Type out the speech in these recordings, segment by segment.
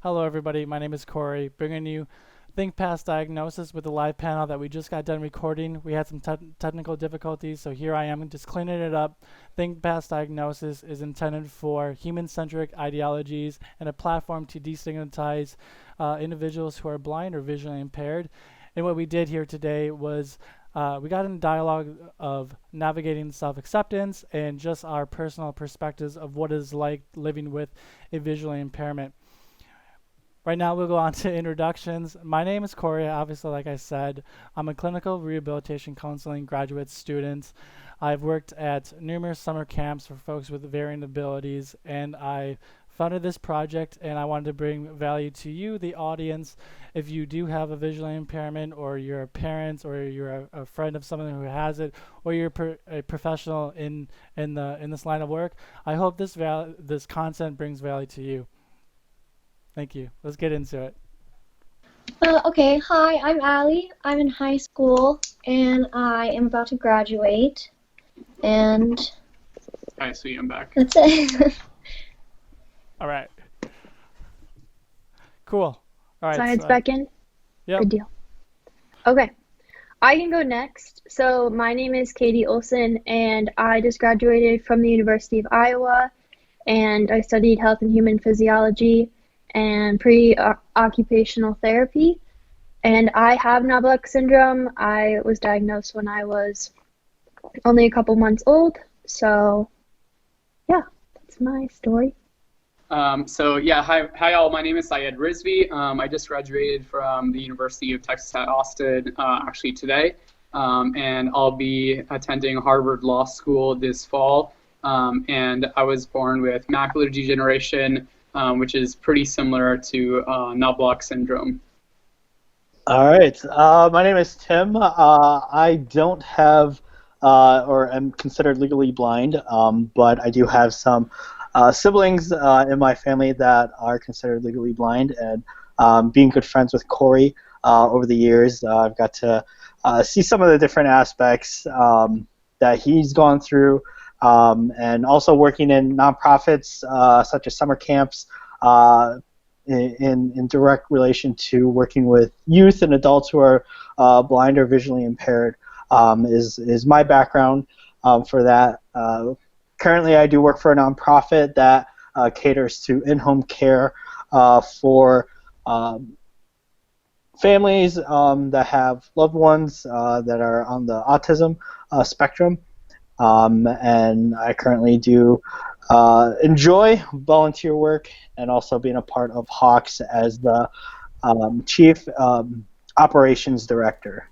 Hello, everybody. My name is Corey, bringing you Think Past Diagnosis with the live panel that we just got done recording. We had some technical difficulties, so here I am just cleaning it up. Think Past Diagnosis is intended for human-centric ideologies and a platform to destigmatize individuals who are blind or visually impaired. And what we did here today was we got in dialogue of navigating self-acceptance and just our personal perspectives of what it's like living with a visual impairment. Right now, we'll go on to introductions. My name is Corey. Obviously, like I said, I'm a clinical rehabilitation counseling graduate student. I've worked at numerous summer camps for folks with varying abilities, and I founded this project, and I wanted to bring value to you, the audience. If you do have a visual impairment, or you're a parent, or you're a friend of someone who has it, or you're a professional in this line of work, I hope this content brings value to you. Thank you. Let's get into it. Okay, hi, I'm Allie. I'm in high school, and I am about to graduate, and Hi, sweet, I'm back. that's it. All right. Cool. All right. Science back in? Yep. Good deal. Okay, I can go next. So my name is Katie Olson, and I just graduated from the University of Iowa, and I studied health and human physiology and pre-occupational therapy. And I have Knobloch syndrome. I was diagnosed when I was only a couple months old. So yeah, that's my story. Hi all. My name is Syed Rizvi. I just graduated from the University of Texas at Austin actually today, and I'll be attending Harvard Law School this fall. And I was born with macular degeneration, which is pretty similar to Knobloch syndrome. All right. My name is Tim. I don't have or am considered legally blind, but I do have some siblings in my family that are considered legally blind. And being good friends with Corey over the years, I've got to see some of the different aspects that he's gone through. And also working in nonprofits such as summer camps in direct relation to working with youth and adults who are blind or visually impaired is my background for that. Currently, I do work for a nonprofit that caters to in-home care for families that have loved ones that are on the autism spectrum. And I currently do enjoy volunteer work and also being a part of Hawks as the Chief Operations Director.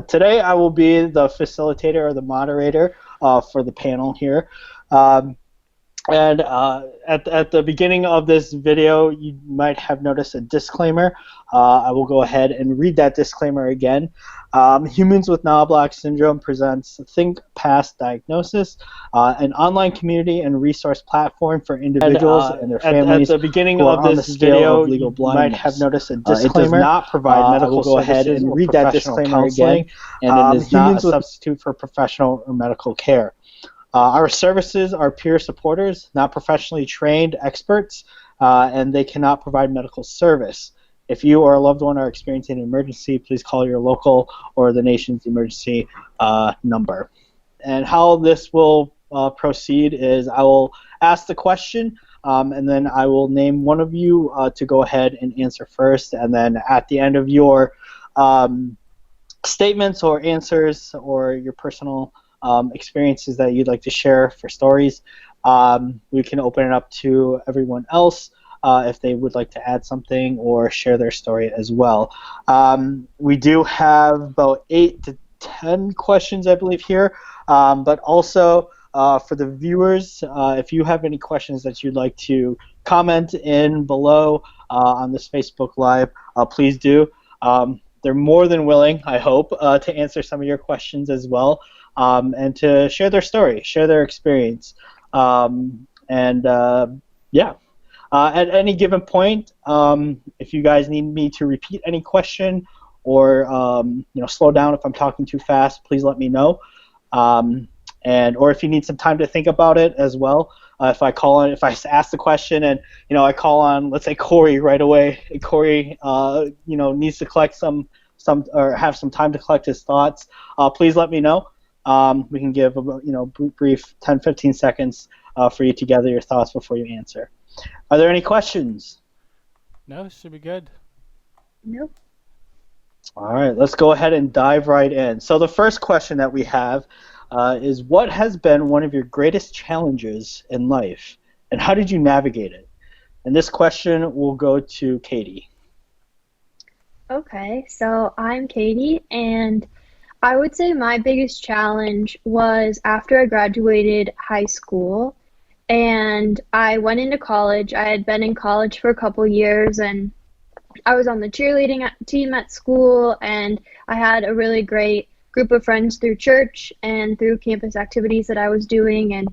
Today I will be the facilitator or the moderator for the panel here. And at the beginning of this video, you might have noticed a disclaimer. I will go ahead and read that disclaimer again. Humans with Knobloch syndrome presents Think Past Diagnosis, an online community and resource platform for individuals and their families. At the beginning of this video, you might have noticed a disclaimer. It does not provide medical services. I will go ahead and read that disclaimer again. And it is not a substitute for professional or medical care. Our services are peer supporters, not professionally trained experts, and they cannot provide medical service. If you or a loved one are experiencing an emergency, please call your local or the nation's emergency number. And how this will proceed is I will ask the question, and then I will name one of you to go ahead and answer first, and then at the end of your statements or answers or your personal experiences that you'd like to share for stories, we can open it up to everyone else if they would like to add something or share their story as well. We do have about 8 to 10 questions, I believe, here, but also for the viewers, if you have any questions that you'd like to comment in below on this Facebook Live, please do. They're more than willing, I hope, to answer some of your questions as well. And to share their story, share their experience. At any given point, if you guys need me to repeat any question or slow down if I'm talking too fast, please let me know. and or if you need some time to think about it as well. If I ask the question and I call on, let's say, Corey right away, and Corey needs to collect some or have some time to collect his thoughts, please let me know. We can give brief 10-15 seconds for you to gather your thoughts before you answer. Are there any questions? No, should be good. Nope. All right, let's go ahead and dive right in. So the first question that we have is, what has been one of your greatest challenges in life, and how did you navigate it? And this question will go to Katie. Okay, so I'm Katie, and I would say my biggest challenge was after I graduated high school and I went into college. I had been in college for a couple years, and I was on the cheerleading team at school, and I had a really great group of friends through church and through campus activities that I was doing, and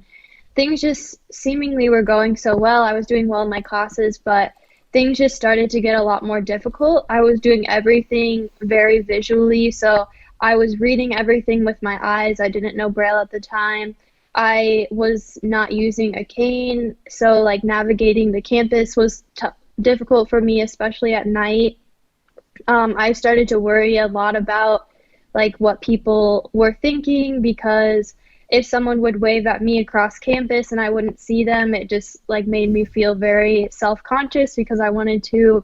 things just seemingly were going so well. I was doing well in my classes, but things just started to get a lot more difficult. I was doing everything very visually, so I was reading everything with my eyes. I didn't know Braille at the time. I was not using a cane, so like navigating the campus was difficult for me, especially at night. I started to worry a lot about like what people were thinking, because if someone would wave at me across campus and I wouldn't see them, it just like made me feel very self-conscious because I wanted to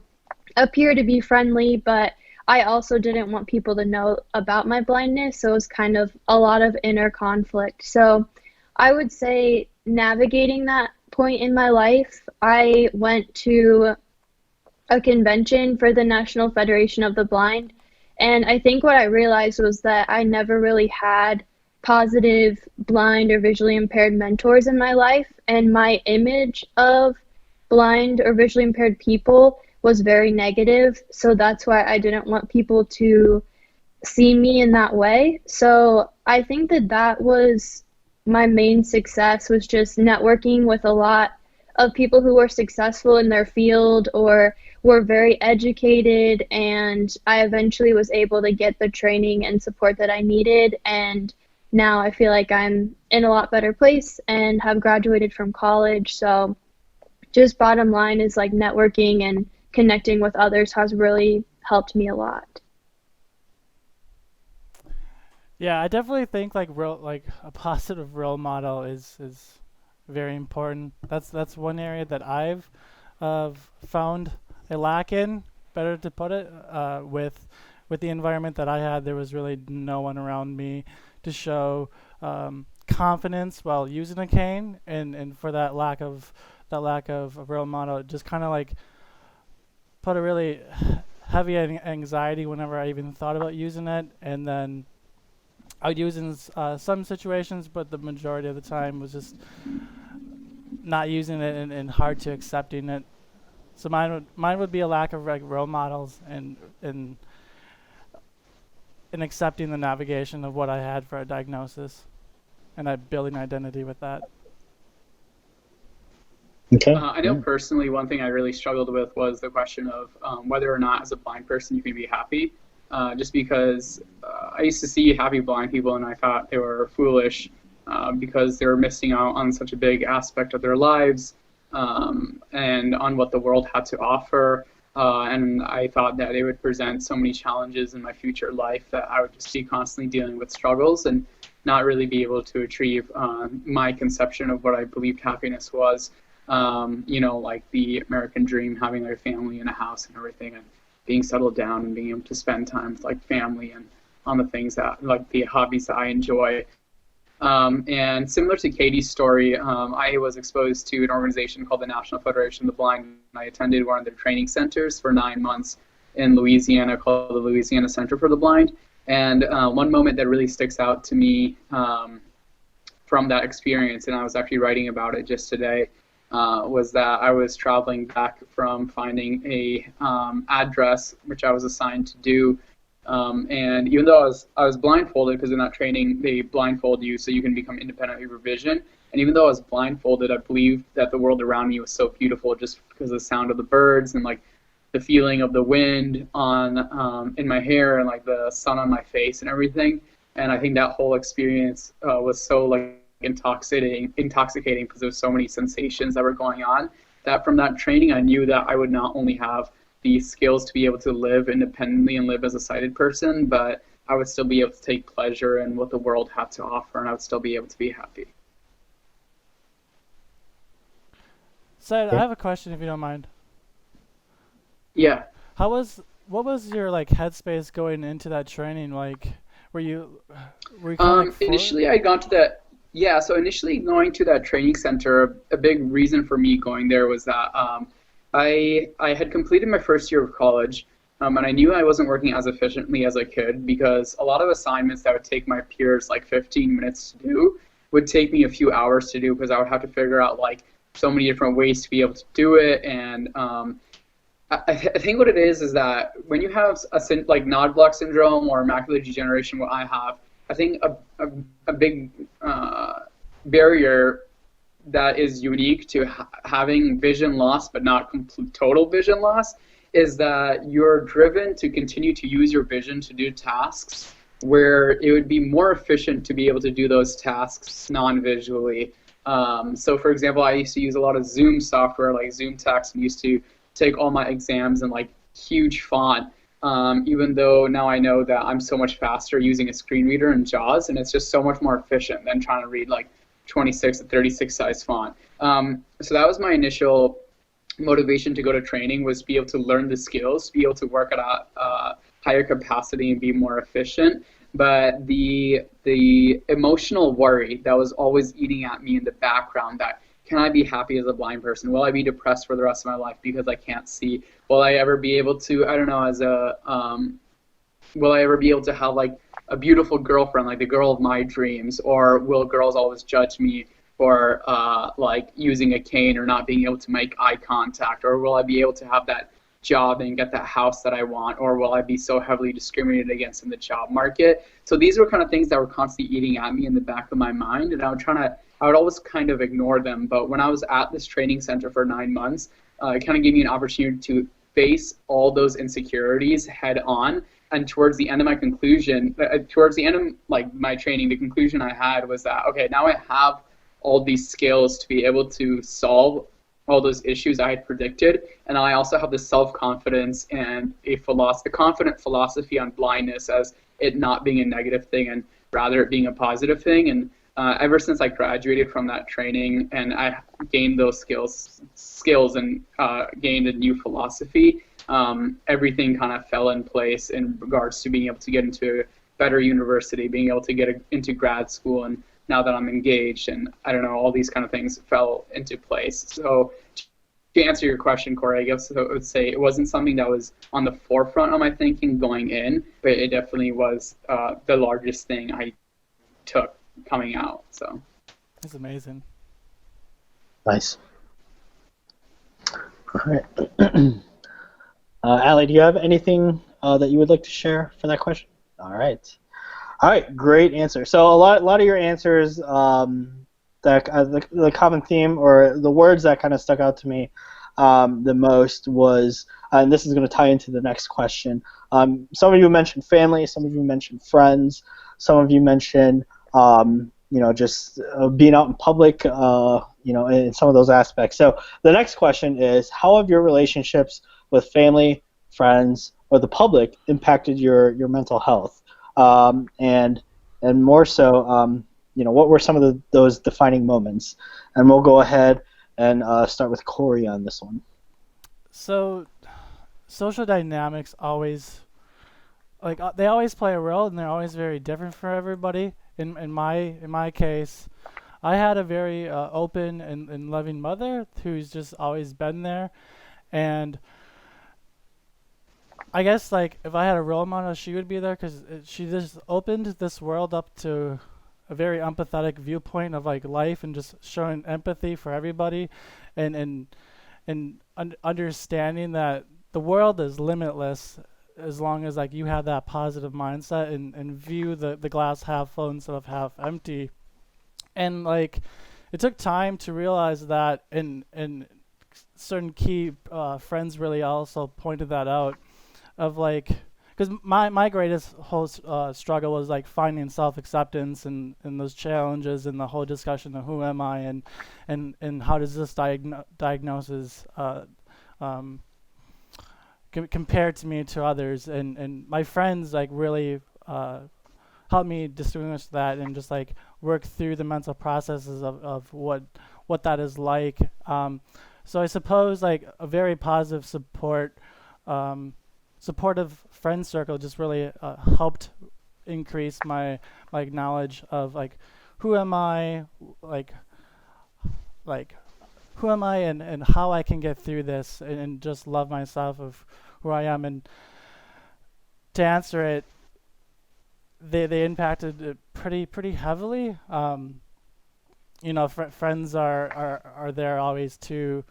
appear to be friendly, but I also didn't want people to know about my blindness, so it was kind of a lot of inner conflict. So I would say navigating that point in my life, I went to a convention for the National Federation of the Blind, and I think what I realized was that I never really had positive blind or visually impaired mentors in my life, and my image of blind or visually impaired people was very negative, so that's why I didn't want people to see me in that way. So I think that was my main success, was just networking with a lot of people who were successful in their field or were very educated, and I eventually was able to get the training and support that I needed, and now I feel like I'm in a lot better place and have graduated from college. So just bottom line is like networking and connecting with others has really helped me a lot. Yeah, I definitely think like a positive role model is very important. That's one area that I've found a lack in, better to put it, with the environment that I had. There was really no one around me to show confidence while using a cane, and for that lack of a role model, it just kind of like put a really heavy anxiety whenever I even thought about using it. And then I would use it in some situations, but the majority of the time was just not using it and hard to accepting it. So mine would be a lack of like role models and accepting the navigation of what I had for a diagnosis, and I building identity with that. Okay. I know personally one thing I really struggled with was the question of whether or not as a blind person you can be happy. Just because I used to see happy blind people and I thought they were foolish because they were missing out on such a big aspect of their lives and on what the world had to offer. And I thought that it would present so many challenges in my future life that I would just be constantly dealing with struggles and not really be able to achieve my conception of what I believed happiness was. Like the American dream, having a family and a house and everything, and being settled down and being able to spend time with like family and on the things that, like the hobbies that I enjoy. And similar to Katie's story, I was exposed to an organization called the National Federation of the Blind, and I attended one of their training centers for 9 months in Louisiana called the Louisiana Center for the Blind. And one moment that really sticks out to me from that experience, and I was actually writing about it just today, was that I was traveling back from finding a address which I was assigned to do. And even though I was blindfolded, because in that training they blindfold you so you can become independent of your vision. And even though I was blindfolded, I believed that the world around me was so beautiful just because of the sound of the birds and like the feeling of the wind on in my hair and like the sun on my face and everything. And I think that whole experience was so like intoxicating because there was so many sensations that were going on, that from that training I knew that I would not only have the skills to be able to live independently and live as a sighted person, but I would still be able to take pleasure in what the world had to offer, and I would still be able to be happy. Said, I have a question if you don't mind. Yeah. What was your like headspace going into that training? Like, were you kind of like Initially, I got to that. Yeah, so initially going to that training center, a big reason for me going there was that I had completed my first year of college, and I knew I wasn't working as efficiently as I could because a lot of assignments that would take my peers like 15 minutes to do would take me a few hours to do because I would have to figure out like so many different ways to be able to do it. And I think what it is that when you have like Nod-Block syndrome or macular degeneration, what I have, I think a big barrier that is unique to having vision loss but not complete total vision loss is that you're driven to continue to use your vision to do tasks where it would be more efficient to be able to do those tasks non-visually. So for example, I used to use a lot of Zoom software like Zoom Text and used to take all my exams in like huge font, even though now I know that I'm so much faster using a screen reader and JAWS, and it's just so much more efficient than trying to read like 26 to 36 size font. So that was my initial motivation to go to training, was be able to learn the skills, be able to work at a higher capacity and be more efficient. But the emotional worry that was always eating at me in the background, that can I be happy as a blind person? Will I be depressed for the rest of my life because I can't see? Will I ever be able to, I don't know, will I ever be able to have like a beautiful girlfriend, like the girl of my dreams? Or will girls always judge me for like using a cane or not being able to make eye contact? Or will I be able to have that job and get that house that I want? Or will I be so heavily discriminated against in the job market? So these were kind of things that were constantly eating at me in the back of my mind, and I would always kind of ignore them. But when I was at this training center for 9 months, it kind of gave me an opportunity to face all those insecurities head on. And towards the end of my conclusion, towards the end of like my training, the conclusion I had was that, okay, now I have all these skills to be able to solve all those issues I had predicted, and I also have the self-confidence and a confident philosophy on blindness as it not being a negative thing and rather it being a positive thing. And ever since I graduated from that training and I gained those skills and gained a new philosophy, everything kind of fell in place in regards to being able to get into a better university, being able to get into grad school, and now that I'm engaged, and I don't know, all these kind of things fell into place. So to answer your question, Corey, I guess I would say it wasn't something that was on the forefront of my thinking going in, but it definitely was the largest thing I took coming out. So That's amazing. Nice. All right. Allie, do you have anything that you would like to share for that question? All right. All right, great answer. So a lot of your answers, the common theme or the words that kind of stuck out to me the most was, and this is going to tie into the next question. Some of you mentioned family, some of you mentioned friends, some of you mentioned just being out in public, in some of those aspects. So the next question is, how have your relationships with family, friends, or the public impacted your mental health? And more so, what were some of those defining moments? And we'll go ahead and start with Corey on this one. So, social dynamics always, they always play a role, and they're always very different for everybody. In my case, I had a very open and loving mother who's just always been there, and I guess like if I had a role model, she would be there because she just opened this world up to a very empathetic viewpoint of like life and just showing empathy for everybody, and understanding that the world is limitless as long as like you have that positive mindset and view the glass half full instead of half empty. And like it took time to realize that, and certain key friends really also pointed that out, of like, because my greatest whole struggle was like finding self-acceptance and those challenges and the whole discussion of who am I and how does this diagnosis compare to me to others, and my friends like really helped me distinguish that and just like work through the mental processes of what that is like. So I suppose like a very positive supportive friend circle just really helped increase my like knowledge of like who am I, like who am I and how I can get through this and just love myself of who I am. And to answer it, they impacted it pretty heavily. You know, friends are there always to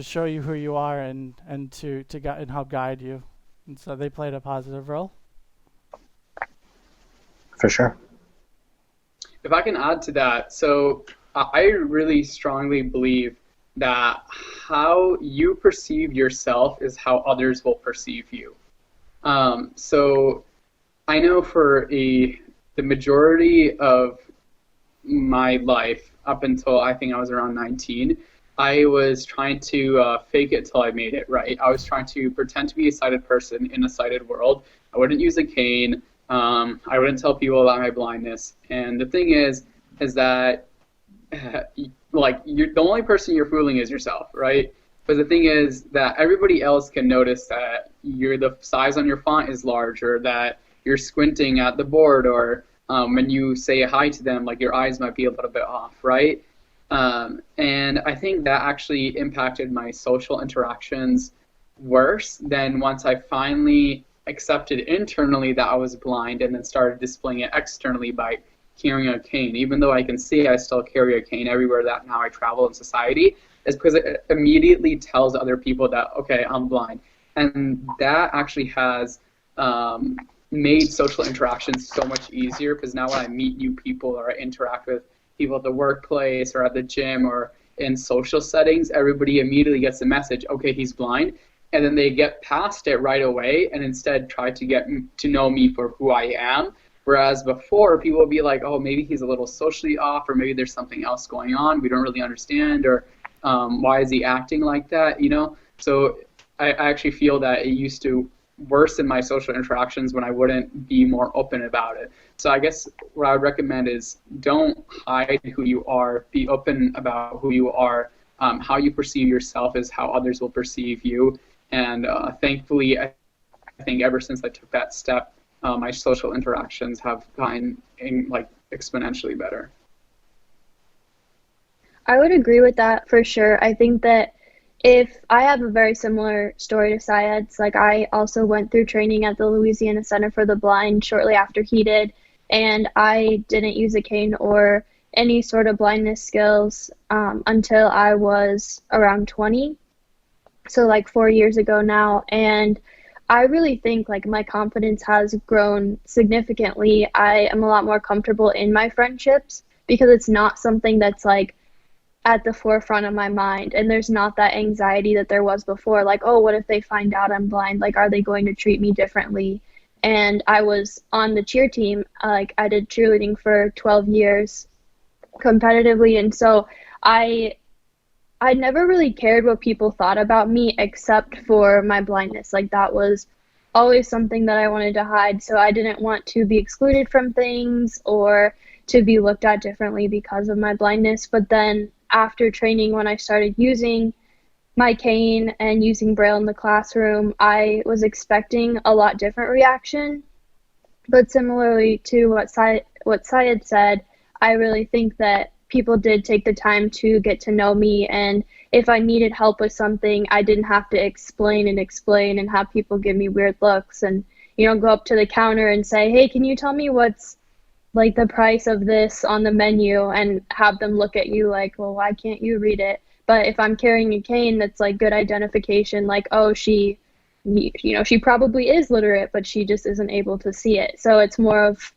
show you who you are and to guide and help guide you, and so they played a positive role. For sure. If I can add to that, so I really strongly believe that how you perceive yourself is how others will perceive you. So I know for the majority of my life, up until I think I was around 19, I was trying to fake it till I made it, right? I was trying to pretend to be a sighted person in a sighted world. I wouldn't use a cane. I wouldn't tell people about my blindness. And the thing is that like the only person you're fooling is yourself, right? But the thing is that everybody else can notice that the size on your font is large, or that you're squinting at the board, or when you say hi to them, like your eyes might be a little bit off, right? And I think that actually impacted my social interactions worse than once I finally accepted internally that I was blind and then started displaying it externally by carrying a cane. Even though I can see, I still carry a cane everywhere that now I travel in society. Is because it immediately tells other people that, okay, I'm blind. And that actually has made social interactions so much easier, because now when I meet new people or I interact with people at the workplace or at the gym or in social settings, everybody immediately gets the message, okay, he's blind. And then they get past it right away and instead try to get to know me for who I am. Whereas before, people would be like, oh, maybe he's a little socially off, or maybe there's something else going on we don't really understand, or why is he acting like that, you know? So I actually feel that it used to worsen my social interactions when I wouldn't be more open about it. So I guess what I would recommend is don't hide who you are. Be open about who you are. How you perceive yourself is how others will perceive you. And thankfully, I think ever since I took that step, my social interactions have gotten exponentially better. I would agree with that for sure. I think that if I have a very similar story to Syed's, like I also went through training at the Louisiana Center for the Blind shortly after he did, and I didn't use a cane or any sort of blindness skills until I was around 20, so like 4 years ago now. And I really think like my confidence has grown significantly. I am a lot more comfortable in my friendships because it's not something that's like at the forefront of my mind, and there's not that anxiety that there was before, like, oh, what if they find out I'm blind, like, are they going to treat me differently? And I was on the cheer team, like I did cheerleading for 12 years competitively, and so I never really cared what people thought about me except for my blindness. Like that was always something that I wanted to hide, so I didn't want to be excluded from things or to be looked at differently because of my blindness. But then after training, when I started using my cane and using Braille in the classroom, I was expecting a lot different reaction. But similarly to what Syed said, I really think that people did take the time to get to know me, and if I needed help with something, I didn't have to explain and have people give me weird looks and, you know, go up to the counter and say, hey, can you tell me what's like the price of this on the menu, and have them look at you like, well, why can't you read it? But if I'm carrying a cane, that's like good identification, like, oh, she probably is literate, but she just isn't able to see it. So it's more of,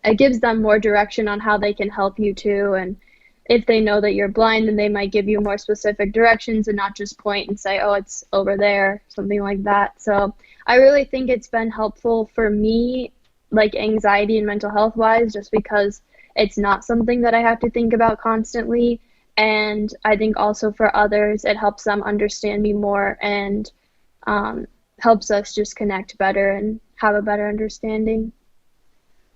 it gives them more direction on how they can help you too. And if they know that you're blind, then they might give you more specific directions and not just point and say, oh, it's over there, something like that. So I really think it's been helpful for me, like anxiety and mental health wise, just because it's not something that I have to think about constantly. And I think also for others, it helps them understand me more and helps us just connect better and have a better understanding.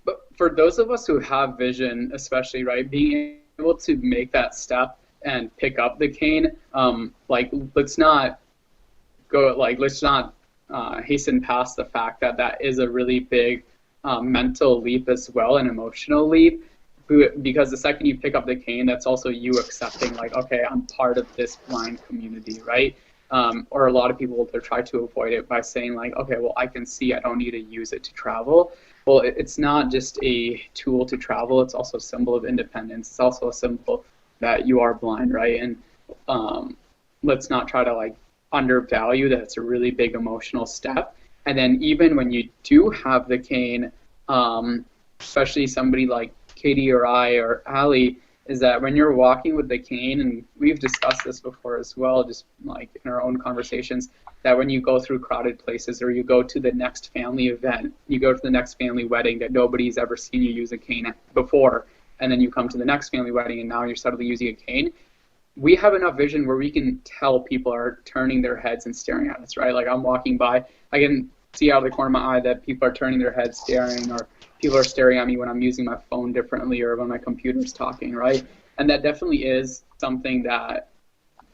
But for those of us who have vision, especially, right, being able to make that step and pick up the cane, like let's not hasten past the fact that that is a really big mental leap as well, an emotional leap, because the second you pick up the cane, that's also you accepting, like, okay, I'm part of this blind community, right? Or a lot of people, they try to avoid it by saying, like, okay, well, I can see, I don't need to use it to travel. Well, it's not just a tool to travel, it's also a symbol of independence. It's also a symbol that you are blind, right? And let's not try to, like, undervalue that it's a really big emotional step. And then even when you do have the cane, especially somebody like Katie or I or Allie, is that when you're walking with the cane, and we've discussed this before as well, just like in our own conversations, that when you go through crowded places or you go to the next family event, you go to the next family wedding that nobody's ever seen you use a cane before, and then you come to the next family wedding and now you're suddenly using a cane, we have enough vision where we can tell people are turning their heads and staring at us, right? Like I'm walking by, I can see out of the corner of my eye that people are turning their heads staring, or people are staring at me when I'm using my phone differently or when my computer's talking, right? And that definitely is something that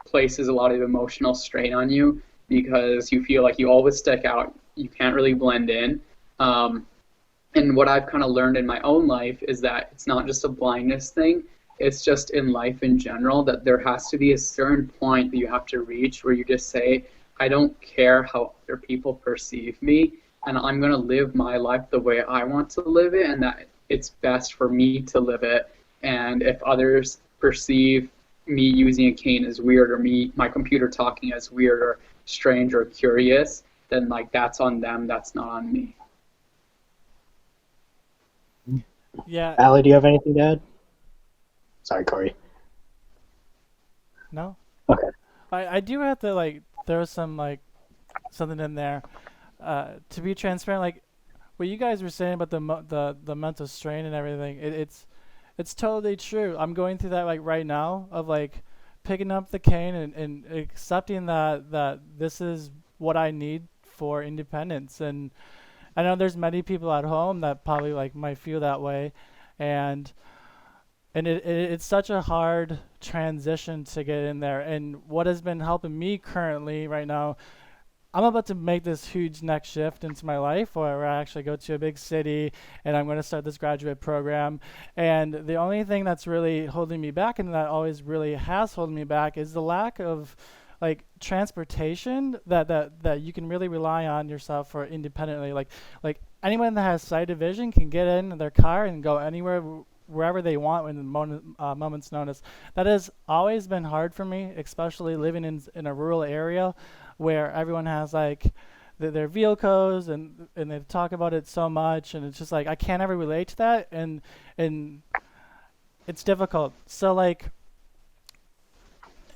places a lot of emotional strain on you because you feel like you always stick out, you can't really blend in. And what I've kind of learned in my own life is that it's not just a blindness thing, it's just in life in general that there has to be a certain point that you have to reach where you just say, I don't care how other people perceive me, and I'm going to live my life the way I want to live it, and that it's best for me to live it. And if others perceive me using a cane as weird, or my computer talking as weird or strange or curious, then like that's on them, that's not on me. Yeah. Allie, do you have anything to add? Sorry, Corey. No? Okay. I do have to like throw some like something in there to be transparent. Like what you guys were saying about the mental strain and everything, it's totally true. I'm going through that like right now of like picking up the cane and accepting that this is what I need for independence. And I know there's many people at home that probably like might feel that way, and it's such a hard transition to get in there. And what has been helping me currently right now, I'm about to make this huge next shift into my life where I actually go to a big city and I'm going to start this graduate program. And the only thing that's really holding me back, and that always really has holding me back, is the lack of like transportation that you can really rely on yourself for independently. Like anyone that has sight of vision can get in their car and go anywhere, wherever they want in moment's notice. That has always been hard for me, especially living in a rural area where everyone has like their vehicles and they talk about it so much, and it's just like I can't ever relate to that, and it's difficult. So like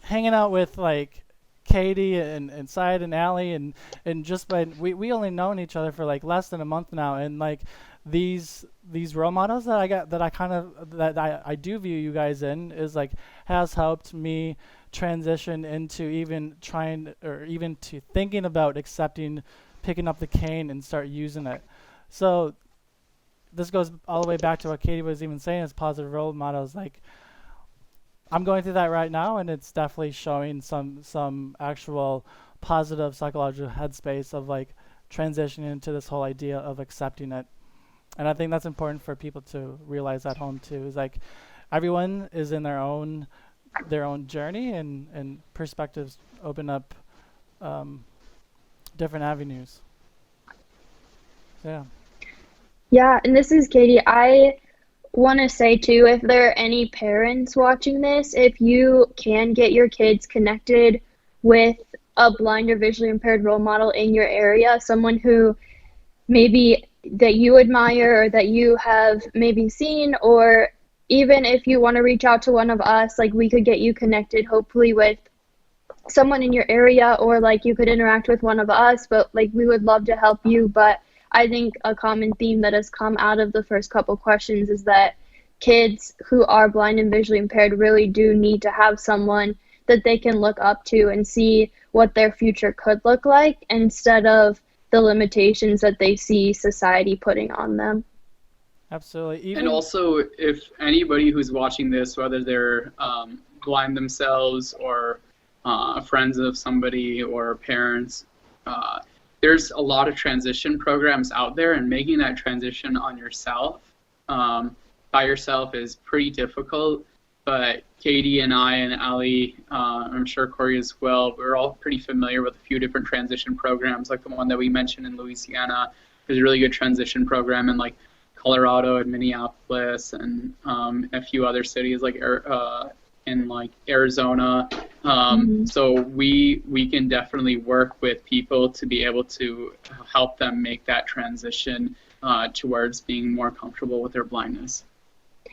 hanging out with like Katie and Syed and Allie and just by we only known each other for like less than a month now, and like these role models that I got that I do view you guys in is like has helped me transition into even trying or even to thinking about accepting picking up the cane and start using it. So this goes all the way back to what Katie was even saying as positive role models. Like I'm going through that right now, and it's definitely showing some actual positive psychological headspace of like transitioning into this whole idea of accepting it. And I think that's important for people to realize at home too, is like everyone is in their own journey, and perspectives open up different avenues. So, Yeah, and this is Katie. I want to say too, if there are any parents watching this, if you can get your kids connected with a blind or visually impaired role model in your area, someone who maybe that you admire or that you have maybe seen or even if you want to reach out to one of us, like we could get you connected hopefully with someone in your area, or like you could interact with one of us, but like we would love to help you. But I think a common theme that has come out of the first couple questions is that kids who are blind and visually impaired really do need to have someone that they can look up to and see what their future could look like instead of the limitations that they see society putting on them. Absolutely. And also, if anybody who's watching this, whether they're blind themselves or friends of somebody or parents, there's a lot of transition programs out there, and making that transition on yourself, by yourself, is pretty difficult. But Katie and I and Ali, I'm sure Corey as well, we're all pretty familiar with a few different transition programs, like the one that we mentioned in Louisiana. There's a really good transition program in like Colorado and Minneapolis and a few other cities like in like Arizona. So we can definitely work with people to be able to help them make that transition towards being more comfortable with their blindness.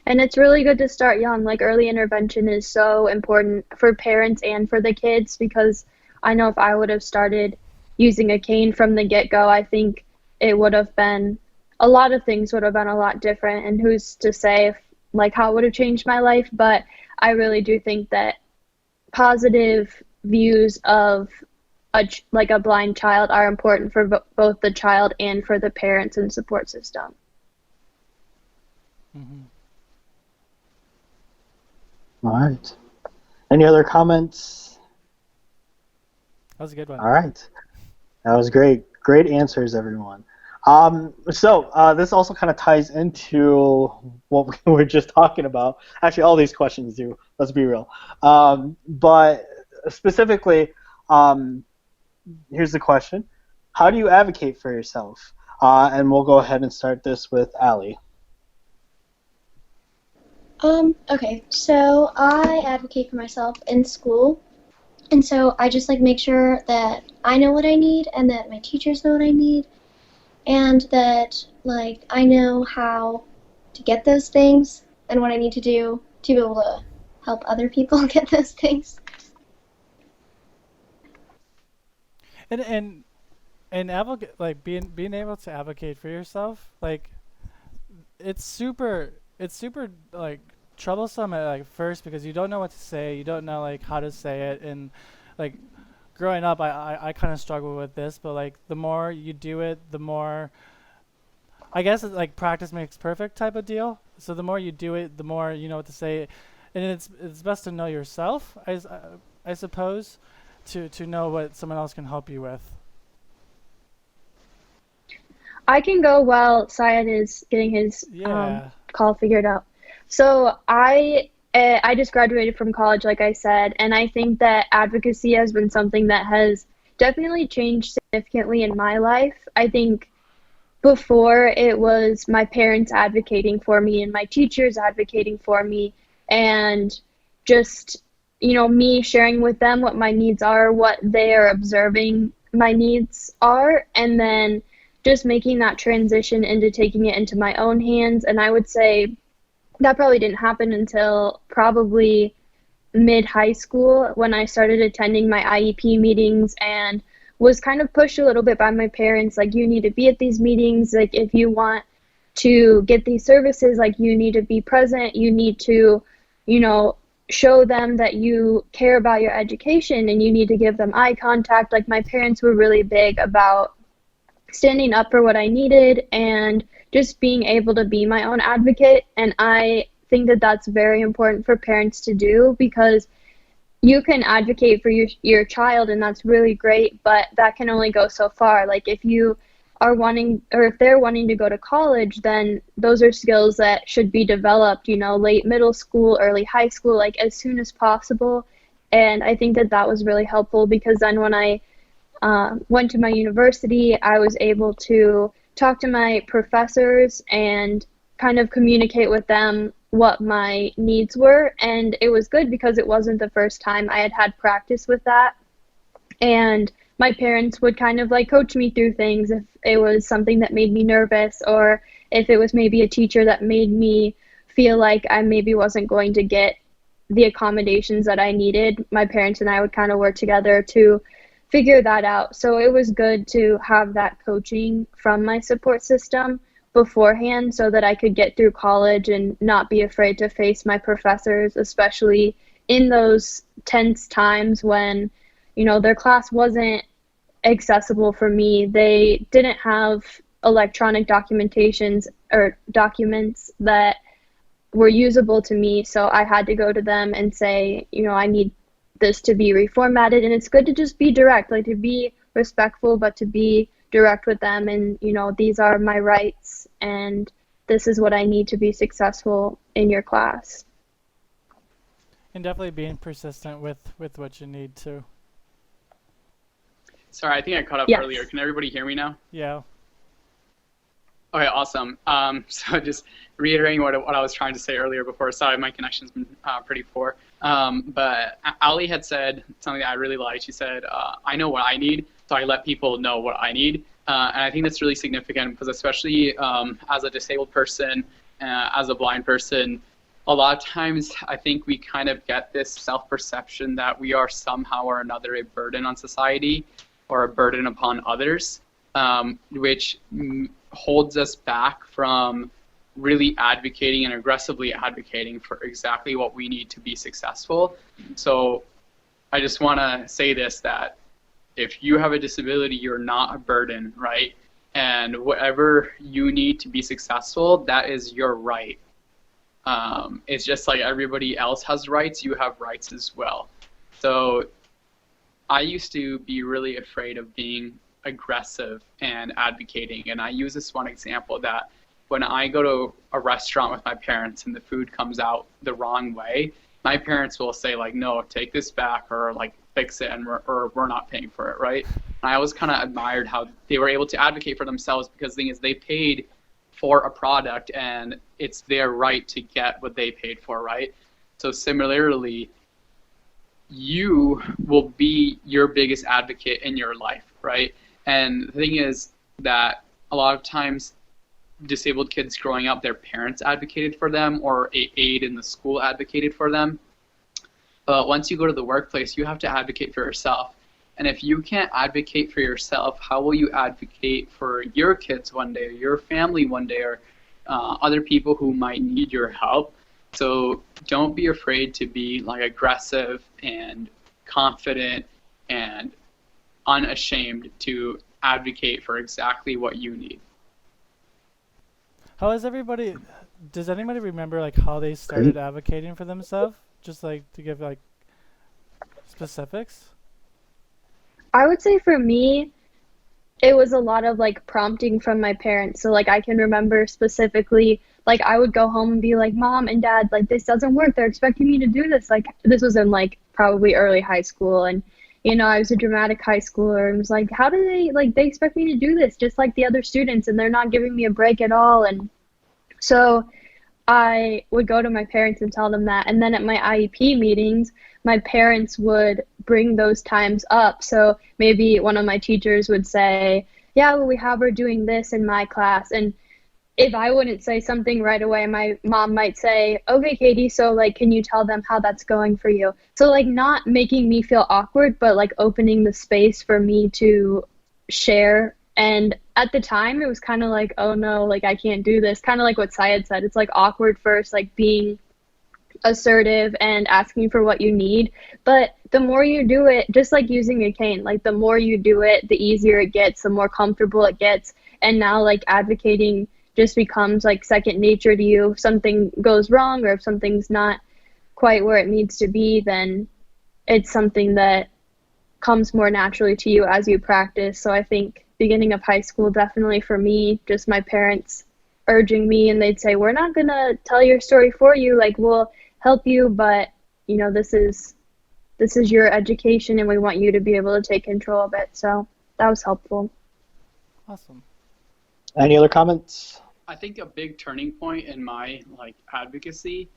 And it's really good to start young. Like early intervention is so important for parents and for the kids, because I know if I would have started using a cane from the get-go, I think it would have been, a lot of things would have been a lot different, and who's to say if, like, how it would have changed my life. But I really do think that positive views of a blind child are important for both the child and for the parents and support system. Mm-hmm. All right. Any other comments? That was a good one. All right. That was great. Great answers, everyone. So this also kind of ties into what we were just talking about. Actually, all these questions do. Let's be real. But specifically, here's the question. How do you advocate for yourself? And we'll go ahead and start this with Ali. Okay, so I advocate for myself in school, and so I just like make sure that I know what I need and that my teachers know what I need, and that like I know how to get those things and what I need to do to be able to help other people get those things. And advocate, like being able to advocate for yourself, like it's super like troublesome at like first, because you don't know what to say, you don't know like how to say it. And like growing up, I kind of struggle with this, but like the more you do it, the more, I guess it's like practice makes perfect type of deal. So the more you do it, the more you know what to say. And it's best to know yourself, I suppose, to know what someone else can help you with. I can go while Syed is getting his call figured out. So I just graduated from college, like I said, and I think that advocacy has been something that has definitely changed significantly in my life. I think before it was my parents advocating for me and my teachers advocating for me, and just, you know, me sharing with them what my needs are, what they are observing my needs are, and then just making that transition into taking it into my own hands. And I would say that probably didn't happen until probably mid-high school, when I started attending my IEP meetings and was kind of pushed a little bit by my parents, like, you need to be at these meetings, like, if you want to get these services, like, you need to be present, you need to, you know, show them that you care about your education, and you need to give them eye contact. Like, my parents were really big about standing up for what I needed and just being able to be my own advocate. And I think that that's very important for parents to do, because you can advocate for your child, and that's really great, but that can only go so far. Like, if you are wanting, or if they're wanting to go to college, then those are skills that should be developed, you know, late middle school, early high school, like as soon as possible. And I think that that was really helpful, because then when I went to my university, I was able to talk to my professors and kind of communicate with them what my needs were. And it was good, because it wasn't the first time I had practice with that. And my parents would kind of like coach me through things if it was something that made me nervous, or if it was maybe a teacher that made me feel like I maybe wasn't going to get the accommodations that I needed, my parents and I would kind of work together to figure that out. So it was good to have that coaching from my support system beforehand so that I could get through college and not be afraid to face my professors, especially in those tense times when, you know, their class wasn't accessible for me. They didn't have electronic documentations or documents that were usable to me, so I had to go to them and say, you know, I need this to be reformatted. And it's good to just be direct, like to be respectful, but to be direct with them, and, you know, these are my rights and this is what I need to be successful in your class. And definitely being persistent with what you need to. Sorry, I think I cut up Yes. earlier. Can everybody hear me now? Yeah. Okay, awesome. So just reiterating what I was trying to say earlier before. Sorry, my connection's been pretty poor. But Ali had said something that I really liked. She said, I know what I need, so I let people know what I need. And I think that's really significant because especially as a disabled person, as a blind person, a lot of times I think we kind of get this self-perception that we are somehow or another a burden on society or a burden upon others, which holds us back from really advocating and aggressively advocating for exactly what we need to be successful. So I just want to say this, that if you have a disability, you're not a burden, right? And whatever you need to be successful, that is your right. It's just like everybody else has rights, you have rights as well. So I used to be really afraid of being aggressive and advocating, and I use this one example that when I go to a restaurant with my parents and the food comes out the wrong way, my parents will say like, no, take this back, or like fix it, and we're not paying for it, right? And I always kind of admired how they were able to advocate for themselves, because the thing is they paid for a product and it's their right to get what they paid for, right? So similarly, you will be your biggest advocate in your life, right? And the thing is that a lot of times disabled kids growing up, their parents advocated for them, or a aide in the school advocated for them. But once you go to the workplace, you have to advocate for yourself. And if you can't advocate for yourself, how will you advocate for your kids one day, or your family one day, or other people who might need your help? So don't be afraid to be like aggressive and confident and unashamed to advocate for exactly what you need. How is everybody? Does anybody remember like how they started advocating for themselves? Just like to give like specifics. I would say for me, it was a lot of like prompting from my parents. So like I can remember specifically, like I would go home and be like, Mom and Dad, like this doesn't work. They're expecting me to do this. Like this was in like probably early high school, and you know, I was a dramatic high schooler and was like, how do they expect me to do this just like the other students, and they're not giving me a break at all. And so I would go to my parents and tell them that. And then at my IEP meetings, my parents would bring those times up. So maybe one of my teachers would say, yeah, well, we have her doing this in my class. And if I wouldn't say something right away, my mom might say, okay, Katie, so like, can you tell them how that's going for you? So like not making me feel awkward, but like opening the space for me to share. And at the time it was kind of like, oh no, like I can't do this. Kind of like what Syed said. It's like awkward first, like being assertive and asking for what you need. But the more you do it, just like using a cane, like the more you do it, the easier it gets, the more comfortable it gets. And now like advocating just becomes like second nature to you. If something goes wrong or if something's not quite where it needs to be, then it's something that comes more naturally to you as you practice. So I think beginning of high school, definitely for me, just my parents urging me, and they'd say, we're not gonna tell your story for you, like we'll help you, but you know, this is your education and we want you to be able to take control of it. So that was helpful. Awesome. Any other comments? I think a big turning point in my like advocacy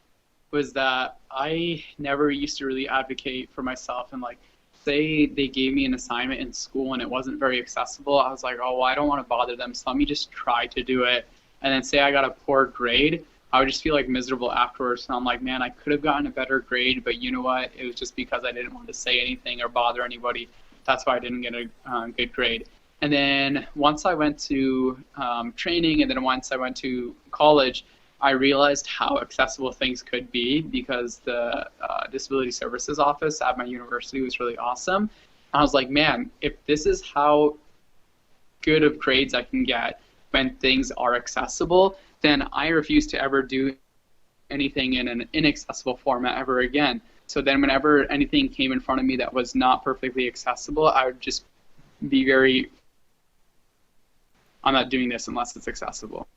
was that I never used to really advocate for myself, and like say they gave me an assignment in school and it wasn't very accessible, I was like, oh, well, I don't want to bother them, so let me just try to do it. And then say I got a poor grade, I would just feel like miserable afterwards. And I'm like, man, I could have gotten a better grade, but you know what? It was just because I didn't want to say anything or bother anybody. That's why I didn't get a good grade. And then once I went to training, and then once I went to college, I realized how accessible things could be, because the disability services office at my university was really awesome. I was like, man, if this is how good of grades I can get when things are accessible, then I refuse to ever do anything in an inaccessible format ever again. So then whenever anything came in front of me that was not perfectly accessible, I would just be very, I'm not doing this unless it's accessible.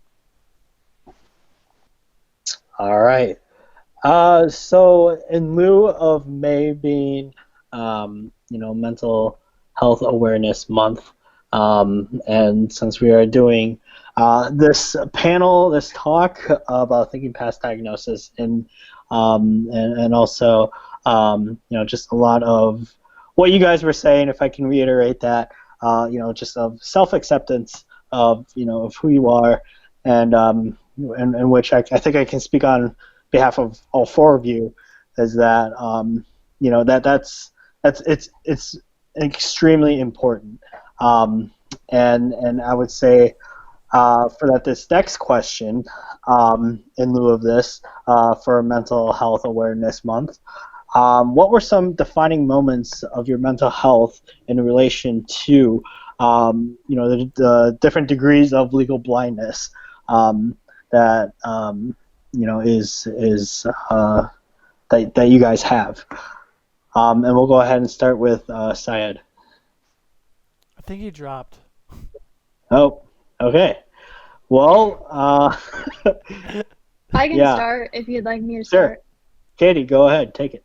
All right. So in lieu of May being, Mental Health Awareness Month, and since we are doing this panel, this talk about thinking past diagnosis, and also, just a lot of what you guys were saying, if I can reiterate that, just of self-acceptance of who you are, and which I think I can speak on behalf of all four of you, is that it's extremely important, and I would say for that this next question, in lieu of this, for Mental Health Awareness Month, what were some defining moments of your mental health in relation to the different degrees of legal blindness that that you guys have, and we'll go ahead and start with Syed. I think he dropped. Oh, okay. Well, I can yeah. start if you'd like me to Sure. start. Katie, go ahead, take it.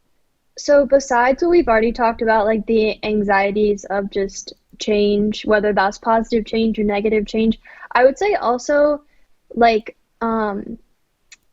So besides what we've already talked about, like the anxieties of just change, whether that's positive change or negative change, I would say also like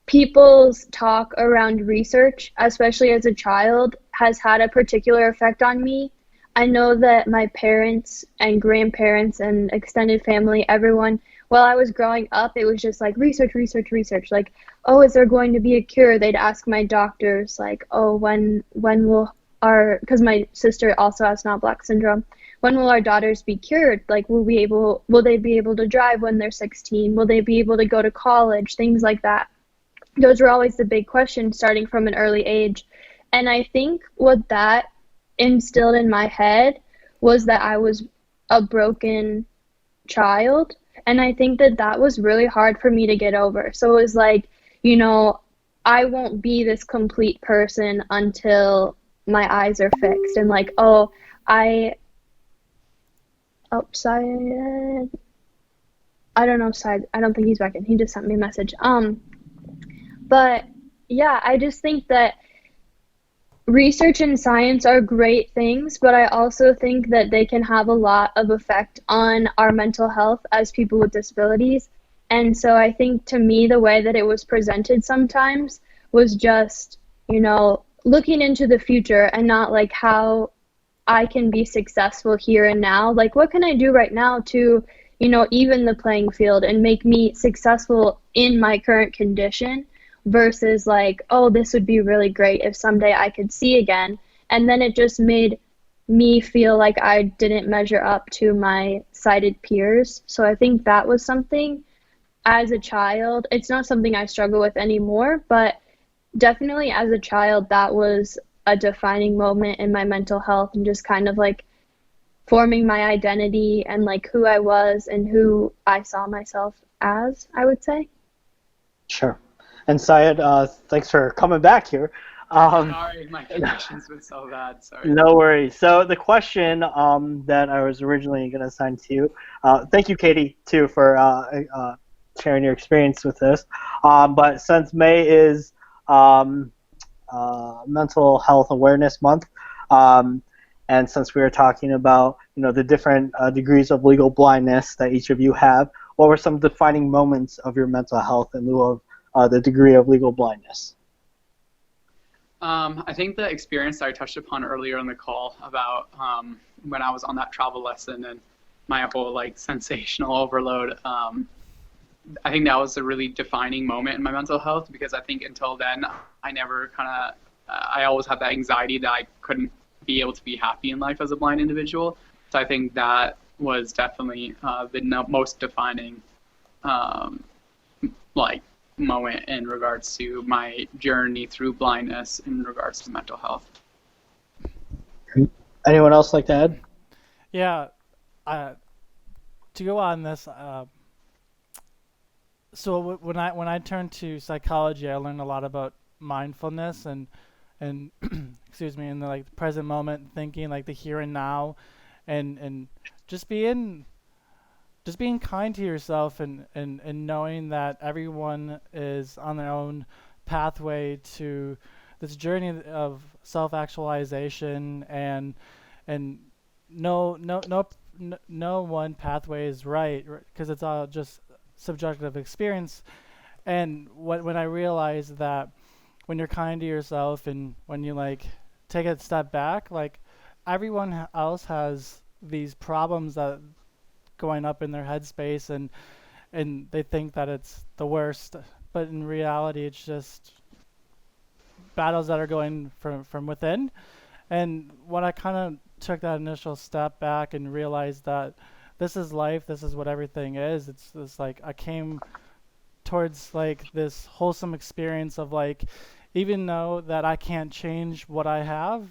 people's talk around research, especially as a child, has had a particular effect on me. I know that my parents and grandparents and extended family, everyone, while I was growing up, it was just like research, research, research. Like, oh, is there going to be a cure? They'd ask my doctors, like, oh, when will because my sister also has non-black syndrome, when will our daughters be cured? Like, will they be able to drive when they're 16? Will they be able to go to college? Things like that. Those were always the big questions starting from an early age. And I think what that instilled in my head was that I was a broken child. And I think that was really hard for me to get over. So it was like, I won't be this complete person until my eyes are fixed. And like, Syed. I don't know, Syed. I don't think he's back in. He just sent me a message. But yeah, I just think that research and science are great things, but I also think that they can have a lot of effect on our mental health as people with disabilities. And so I think, to me, the way that it was presented sometimes was just, looking into the future and not like how I can be successful here and now. Like, what can I do right now to, even the playing field and make me successful in my current condition, versus like, oh, this would be really great if someday I could see again. And then it just made me feel like I didn't measure up to my sighted peers. So I think that was something as a child. It's not something I struggle with anymore, but definitely as a child, that was a defining moment in my mental health, and just kind of like forming my identity and like who I was and who I saw myself as, I would say. Sure. And Syed, thanks for coming back here. Sorry, my connection's been so bad. Sorry. No worries. So the question that I was originally going to assign to you, thank you, Katie, too, for sharing your experience with this. But since May is Mental Health Awareness Month, and since we were talking about the different degrees of legal blindness that each of you have, what were some defining moments of your mental health in lieu of the degree of legal blindness? I think the experience that I touched upon earlier in the call about when I was on that travel lesson and my whole like sensational overload, I think that was a really defining moment in my mental health, because I think until then I never I always had that anxiety that I couldn't be able to be happy in life as a blind individual. So I think that was definitely the most defining like moment in regards to my journey through blindness in regards to mental health. Anyone else like to add? Yeah, to go on this, so when I turned to psychology, I learned a lot about mindfulness and excuse me, in the like present moment thinking, like the here and now, and just being kind to yourself and knowing that everyone is on their own pathway to this journey of self-actualization, and no one pathway is right, because it's all just subjective experience. And when I realized that when you're kind to yourself and when you like take a step back, like everyone else has these problems that going up in their headspace, and they think that it's the worst, but in reality it's just battles that are going from within. And when I kind of took that initial step back and realized that this is life, this is what everything is, it's like I came towards like this wholesome experience of like, even though that I can't change what I have,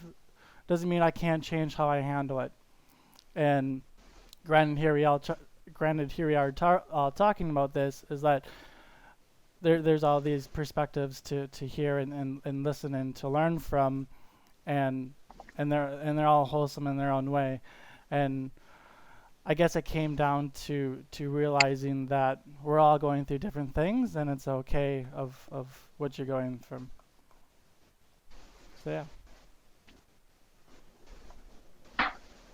doesn't mean I can't change how I handle it. And granted, here we are talking about this, is that there's all these perspectives to hear and listen and to learn from, and they're all wholesome in their own way. And I guess it came down to realizing that we're all going through different things, and it's okay of what you're going from. So yeah.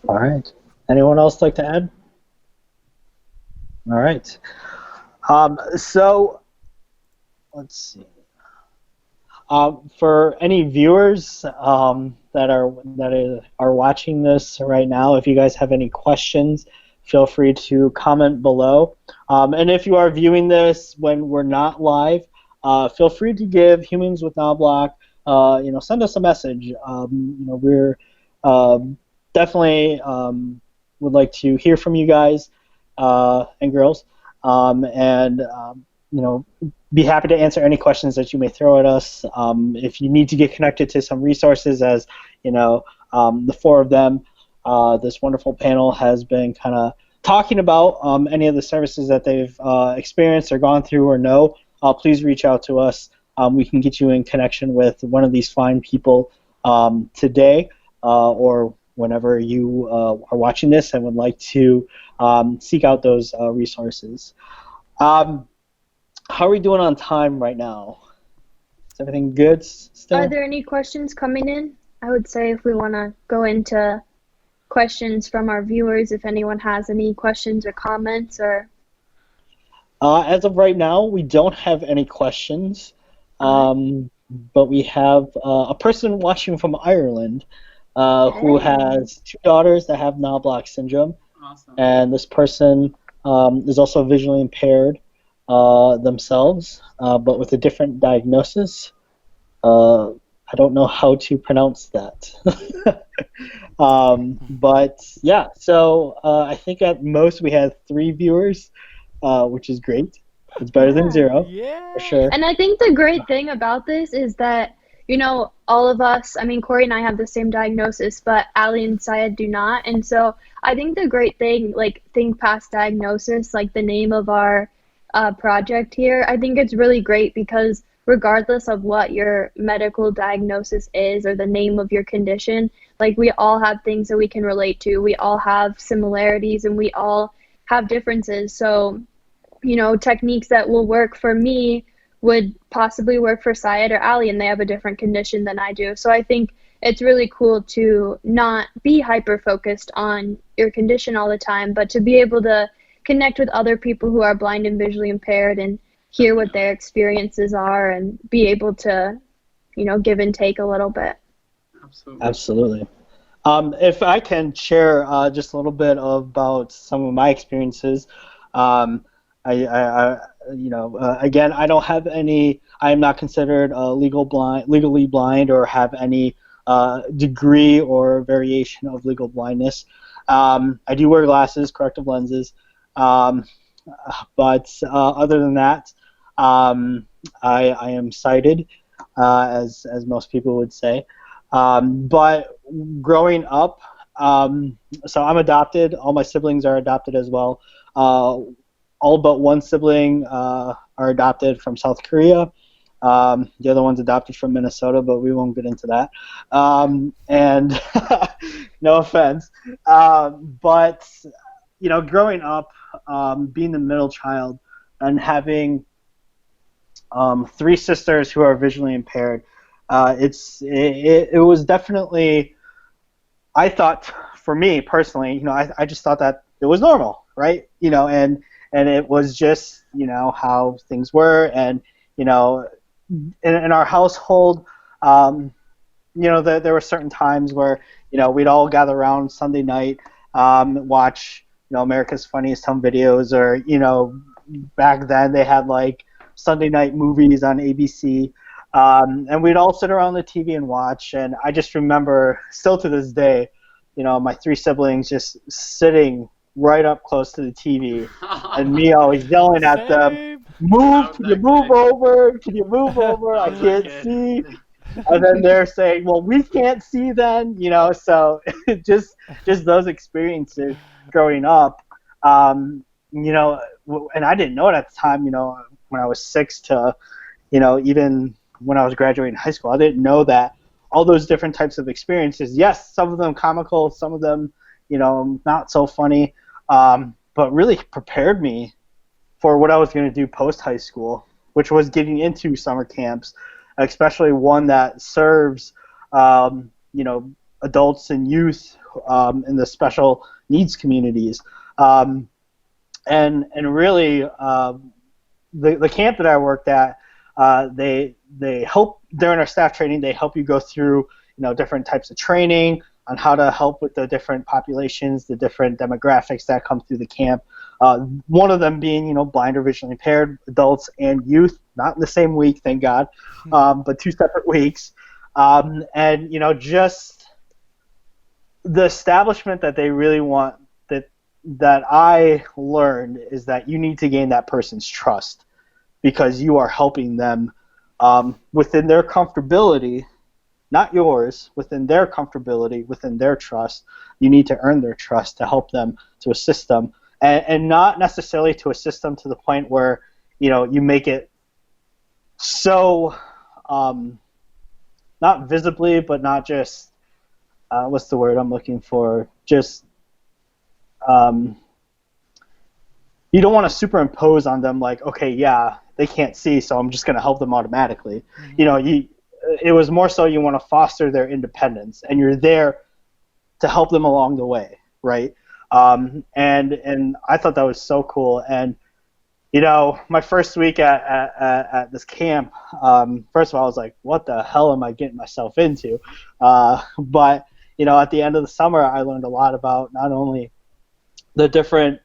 All right. Anyone else like to add? All right. So let's see. For any viewers that are watching this right now, if you guys have any questions, feel free to comment below. And if you are viewing this when we're not live, feel free to give Humans with Knobloch, send us a message. We're definitely would like to hear from you guys and girls, and be happy to answer any questions that you may throw at us. If you need to get connected to some resources, as the four of them, this wonderful panel has been kind of talking about any of the services that they've experienced or gone through or know, please reach out to us. We can get you in connection with one of these fine people today, or whenever you are watching this and would like to seek out those resources. How are we doing on time right now? Is everything good still? Are there any questions coming in? I would say if we want to go into questions from our viewers, if anyone has any questions or comments, or... As of right now, we don't have any questions, but we have a person watching from Ireland who has two daughters that have Knobloch syndrome. Awesome. And this person is also visually impaired themselves, but with a different diagnosis. I don't know how to pronounce that. But yeah, so I think at most we had 3 viewers, which is great. It's better than 0, for sure. And I think the great thing about this is that, all of us, Corey and I have the same diagnosis, but Ali and Syed do not. And so I think the great thing, like Think Past Diagnosis, like the name of our project here, I think it's really great because regardless of what your medical diagnosis is or the name of your condition, like we all have things that we can relate to. We all have similarities and we all have differences. So, techniques that will work for me would possibly work for Syed or Ali, and they have a different condition than I do. So I think it's really cool to not be hyper-focused on your condition all the time, but to be able to connect with other people who are blind and visually impaired and hear what their experiences are and be able to, give and take a little bit. Absolutely. If I can share just a little bit about some of my experiences. Again, I don't have any. I am not considered legally blind, or have any degree or variation of legal blindness. I do wear glasses, corrective lenses, um, but other than that, I am sighted, as most people would say. But growing up, so I'm adopted. All my siblings are adopted as well. All but one sibling are adopted from South Korea. The other one's adopted from Minnesota, but we won't get into that. And no offense, but growing up, being the middle child and having three sisters who are visually impaired, it was definitely, I thought, for me personally, I just thought that it was normal, right? And it was just, how things were. And, in our household, there were certain times where, we'd all gather around Sunday night, watch, America's Funniest Home Videos, or, back then they had like Sunday night movies on ABC. And we'd all sit around the TV and watch. And I just remember, still to this day, my three siblings just sitting right up close to the TV, and me always yelling at them, "Move! Can you move over? Can you move over? I can't see." And then they're saying, "Well, we can't see then," So just those experiences growing up, and I didn't know it at the time. When I was 6 to, even when I was graduating high school, I didn't know that all those different types of experiences. Yes, some of them comical, some of them, not so funny. But really prepared me for what I was going to do post high school, which was getting into summer camps, especially one that serves, adults and youth in the special needs communities. And really, the camp that I worked at, they help during our staff training. They help you go through, different types of training on how to help with the different populations, the different demographics that come through the camp. One of them being, blind or visually impaired adults and youth, not in the same week, thank God, but 2 separate weeks. And, just the establishment that they really want, that I learned, is that you need to gain that person's trust, because you are helping them within their comfortability, not yours, within their comfortability, within their trust. You need to earn their trust to help them, to assist them, and not necessarily to assist them to the point where, you make it so, not visibly, but not just, what's the word I'm looking for? Just, you don't want to superimpose on them like, okay, yeah, they can't see, so I'm just going to help them automatically. Mm-hmm. It was more so you want to foster their independence, and you're there to help them along the way, right? And I thought that was so cool. And my first week at this camp, first of all, I was like, what the hell am I getting myself into? But at the end of the summer, I learned a lot about not only the different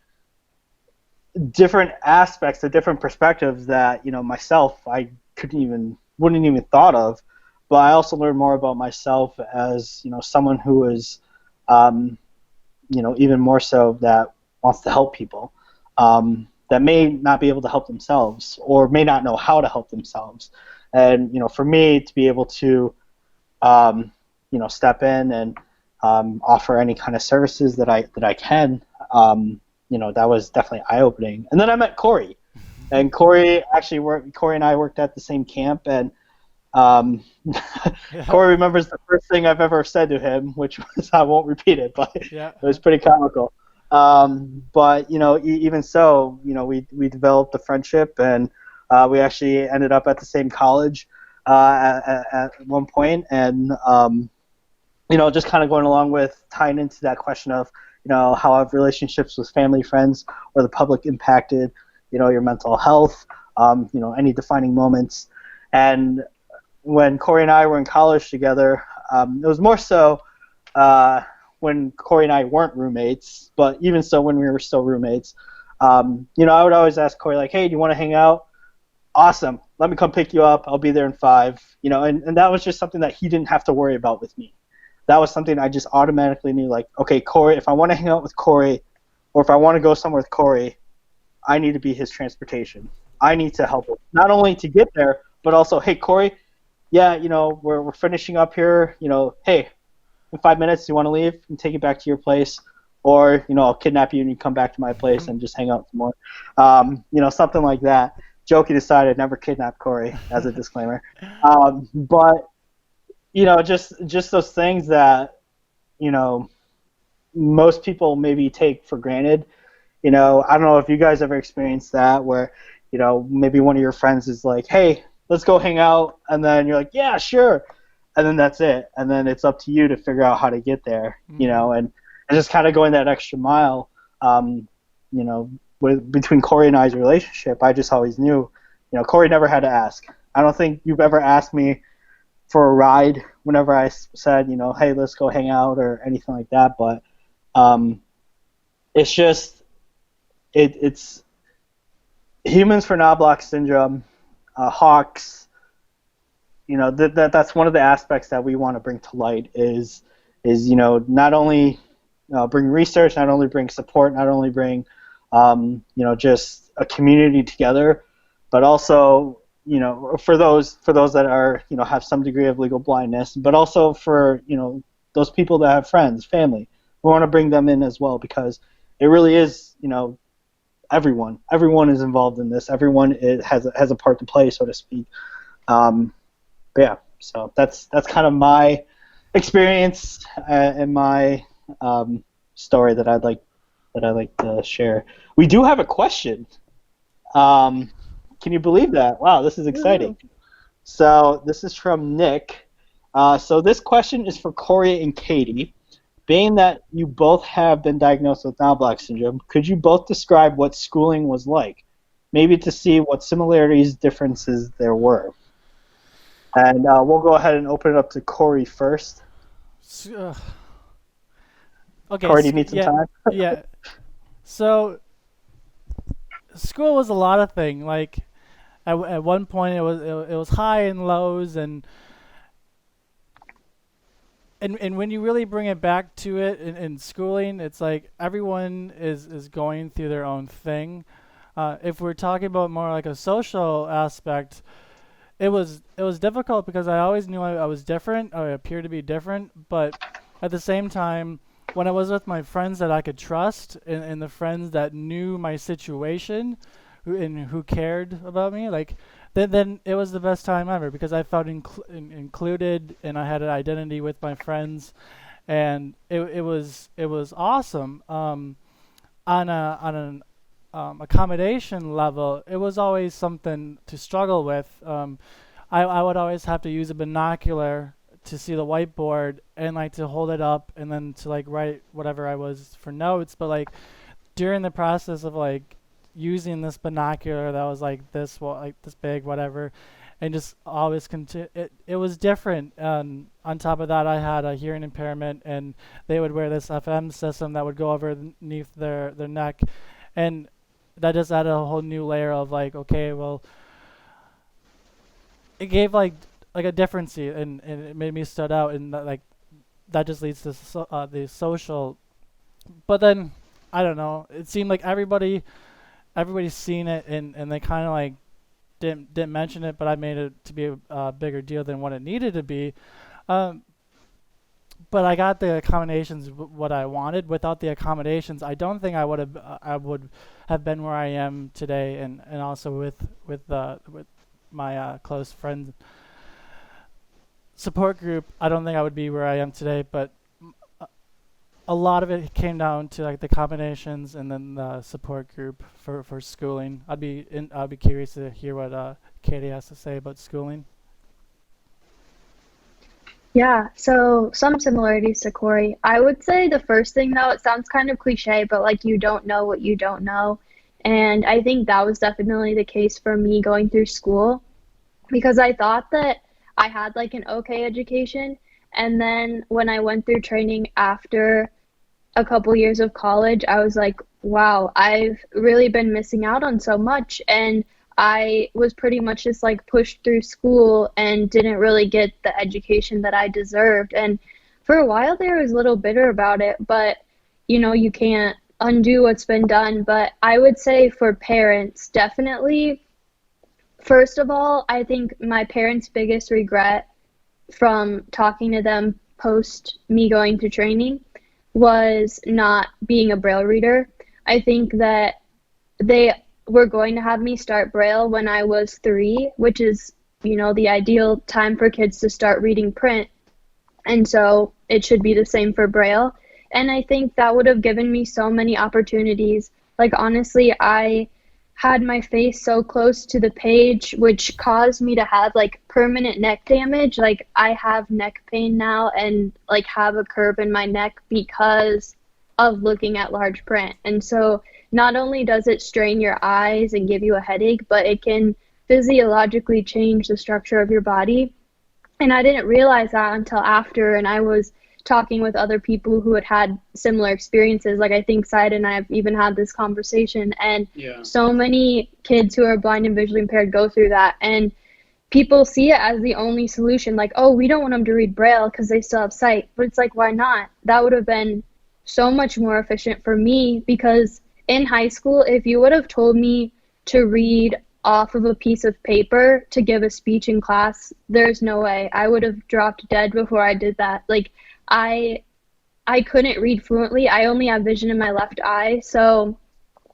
aspects, the different perspectives that myself I wouldn't even thought of. But I also learned more about myself as someone who is even more so that wants to help people, that may not be able to help themselves, or may not know how to help themselves. And for me to be able to step in and offer any kind of services that I can, that was definitely eye-opening. And then I met Corey, and Corey and I worked at the same camp, and Corey remembers the first thing I've ever said to him, which was, I won't repeat it, but it was pretty comical. But even so, we developed a friendship, and we actually ended up at the same college at one point, and just kind of going along with tying into that question of how have relationships with family, friends, or the public impacted your mental health, any defining moments. And when Corey and I were in college together, it was more so when Corey and I weren't roommates, but even so when we were still roommates, I would always ask Corey, like, hey, do you want to hang out? Awesome. Let me come pick you up. I'll be there in 5. And that was just something that he didn't have to worry about with me. That was something I just automatically knew, like, okay, Corey, if I want to hang out with Corey or if I want to go somewhere with Corey, I need to be his transportation. I need to help him, not only to get there, but also, hey, Corey, yeah, we're finishing up here. Hey, in 5 minutes, do you want to leave and take it back to your place? Or, I'll kidnap you and you come back to my place and just hang out some more. Something like that. Joking aside, I'd never kidnap Corey, as a disclaimer. But, just those things that, most people maybe take for granted. I don't know if you guys ever experienced that where, maybe one of your friends is like, hey, let's go hang out. And then you're like, yeah, sure. And then that's it. And then it's up to you to figure out how to get there, and just kind of going that extra mile, between Corey and I's relationship, I just always knew, Corey never had to ask. I don't think you've ever asked me for a ride whenever I said, hey, let's go hang out or anything like that. But it's just, it's humans for Knobloch syndrome, Hawks, that's one of the aspects that we want to bring to light is not only bring research, not only bring support, not only bring just a community together, but also for those that are have some degree of legal blindness, but also for those people that have friends, family. We want to bring them in as well because it really is everyone is involved in this. Everyone has a part to play, so to speak. But yeah, so that's kind of my experience and my story that I'd like to share. We do have a question. Can you believe that? Wow, this is exciting. So this is from Nick. So this question is for Corey and Katie. Being that you both have been diagnosed with Knobloch syndrome, could you both describe what schooling was like? Maybe to see what similarities, differences there were. And we'll go ahead and open it up to Corey first. Okay. Corey, do you need some time? Yeah. So school was a lot of things. Like at one point it was high and lows and when you really bring it back to it in schooling, it's like everyone is going through their own thing. If we're talking about more like a social aspect, it was difficult because I always knew I was different. I appeared to be different, but at the same time, when I was with my friends that I could trust and the friends that knew my situation who cared about me, like then it was the best time ever because I felt included and I had an identity with my friends, and it was awesome. On an accommodation level, it was always something to struggle with. I would always have to use a binocular to see the whiteboard and like to hold it up and then to like write whatever I was for notes. But like during the process of like using this binocular that was like this big, whatever, and just always it was different. On top of that, I had a hearing impairment, and they would wear this FM system that would go underneath their neck, and that just added a whole new layer of like, okay, well, it gave like a difference, and it made me stood out, and that just leads to the social. But then I don't know. It seemed like everybody's seen it, and they kind of like didn't mention it, but I made it to be a bigger deal than what it needed to be. But I got the accommodations what I wanted. Without the accommodations, I don't think I would have been where I am today, and also with my close friends support group. I don't think I would be where I am today, but a lot of it came down to like the combinations and then the support group for schooling. I'd be curious to hear what Katie has to say about schooling. Yeah, so some similarities to Corey. I would say the first thing, though, it sounds kind of cliche, but like you don't know what you don't know. And I think that was definitely the case for me going through school, because I thought that I had like an okay education. And then when I went through training after a couple years of college, I was like, wow, I've really been missing out on so much. And I was pretty much just like pushed through school and didn't really get the education that I deserved. And for a while there, I was a little bitter about it, but you can't undo what's been done. But I would say for parents, definitely, first of all, I think my parents' biggest regret from talking to them post me going to training was not being a Braille reader. I think that they were going to have me start Braille when I was 3, which is, the ideal time for kids to start reading print. And so it should be the same for Braille. And I think that would have given me so many opportunities. Like, honestly, I had my face so close to the page, which caused me to have like permanent neck damage. Like, I have neck pain now and like have a curve in my neck because of looking at large print. And so not only does it strain your eyes and give you a headache, but it can physiologically change the structure of your body. And I didn't realize that until after, and I was talking with other people who had had similar experiences. Like, I think Syed and I have even had this conversation, and so many kids who are blind and visually impaired go through that, and people see it as the only solution. Like, oh, we don't want them to read Braille because they still have sight. But it's like, why not? That would have been so much more efficient for me, because in high school, if you would have told me to read off of a piece of paper to give a speech in class, there's no way. I would have dropped dead before I did that. Like, I couldn't read fluently. I only have vision in my left eye, so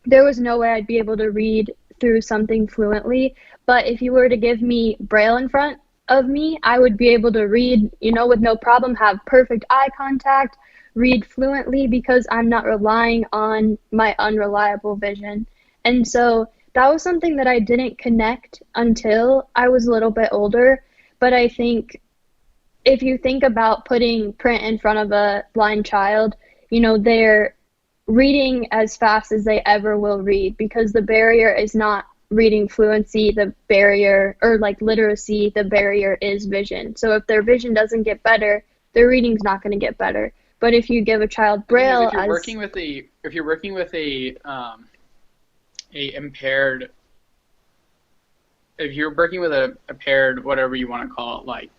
there was no way I'd be able to read through something fluently. But if you were to give me Braille in front of me, I would be able to read, with no problem, have perfect eye contact, read fluently, because I'm not relying on my unreliable vision. And so that was something that I didn't connect until I was a little bit older. But I think if you think about putting print in front of a blind child, they're reading as fast as they ever will read, because the barrier is not reading fluency, the barrier, or like literacy, the barrier is vision. So if their vision doesn't get better, their reading's not going to get better. But if you give a child Braille, if you're working with a impaired, if you're working with a impaired, whatever you want to call it, like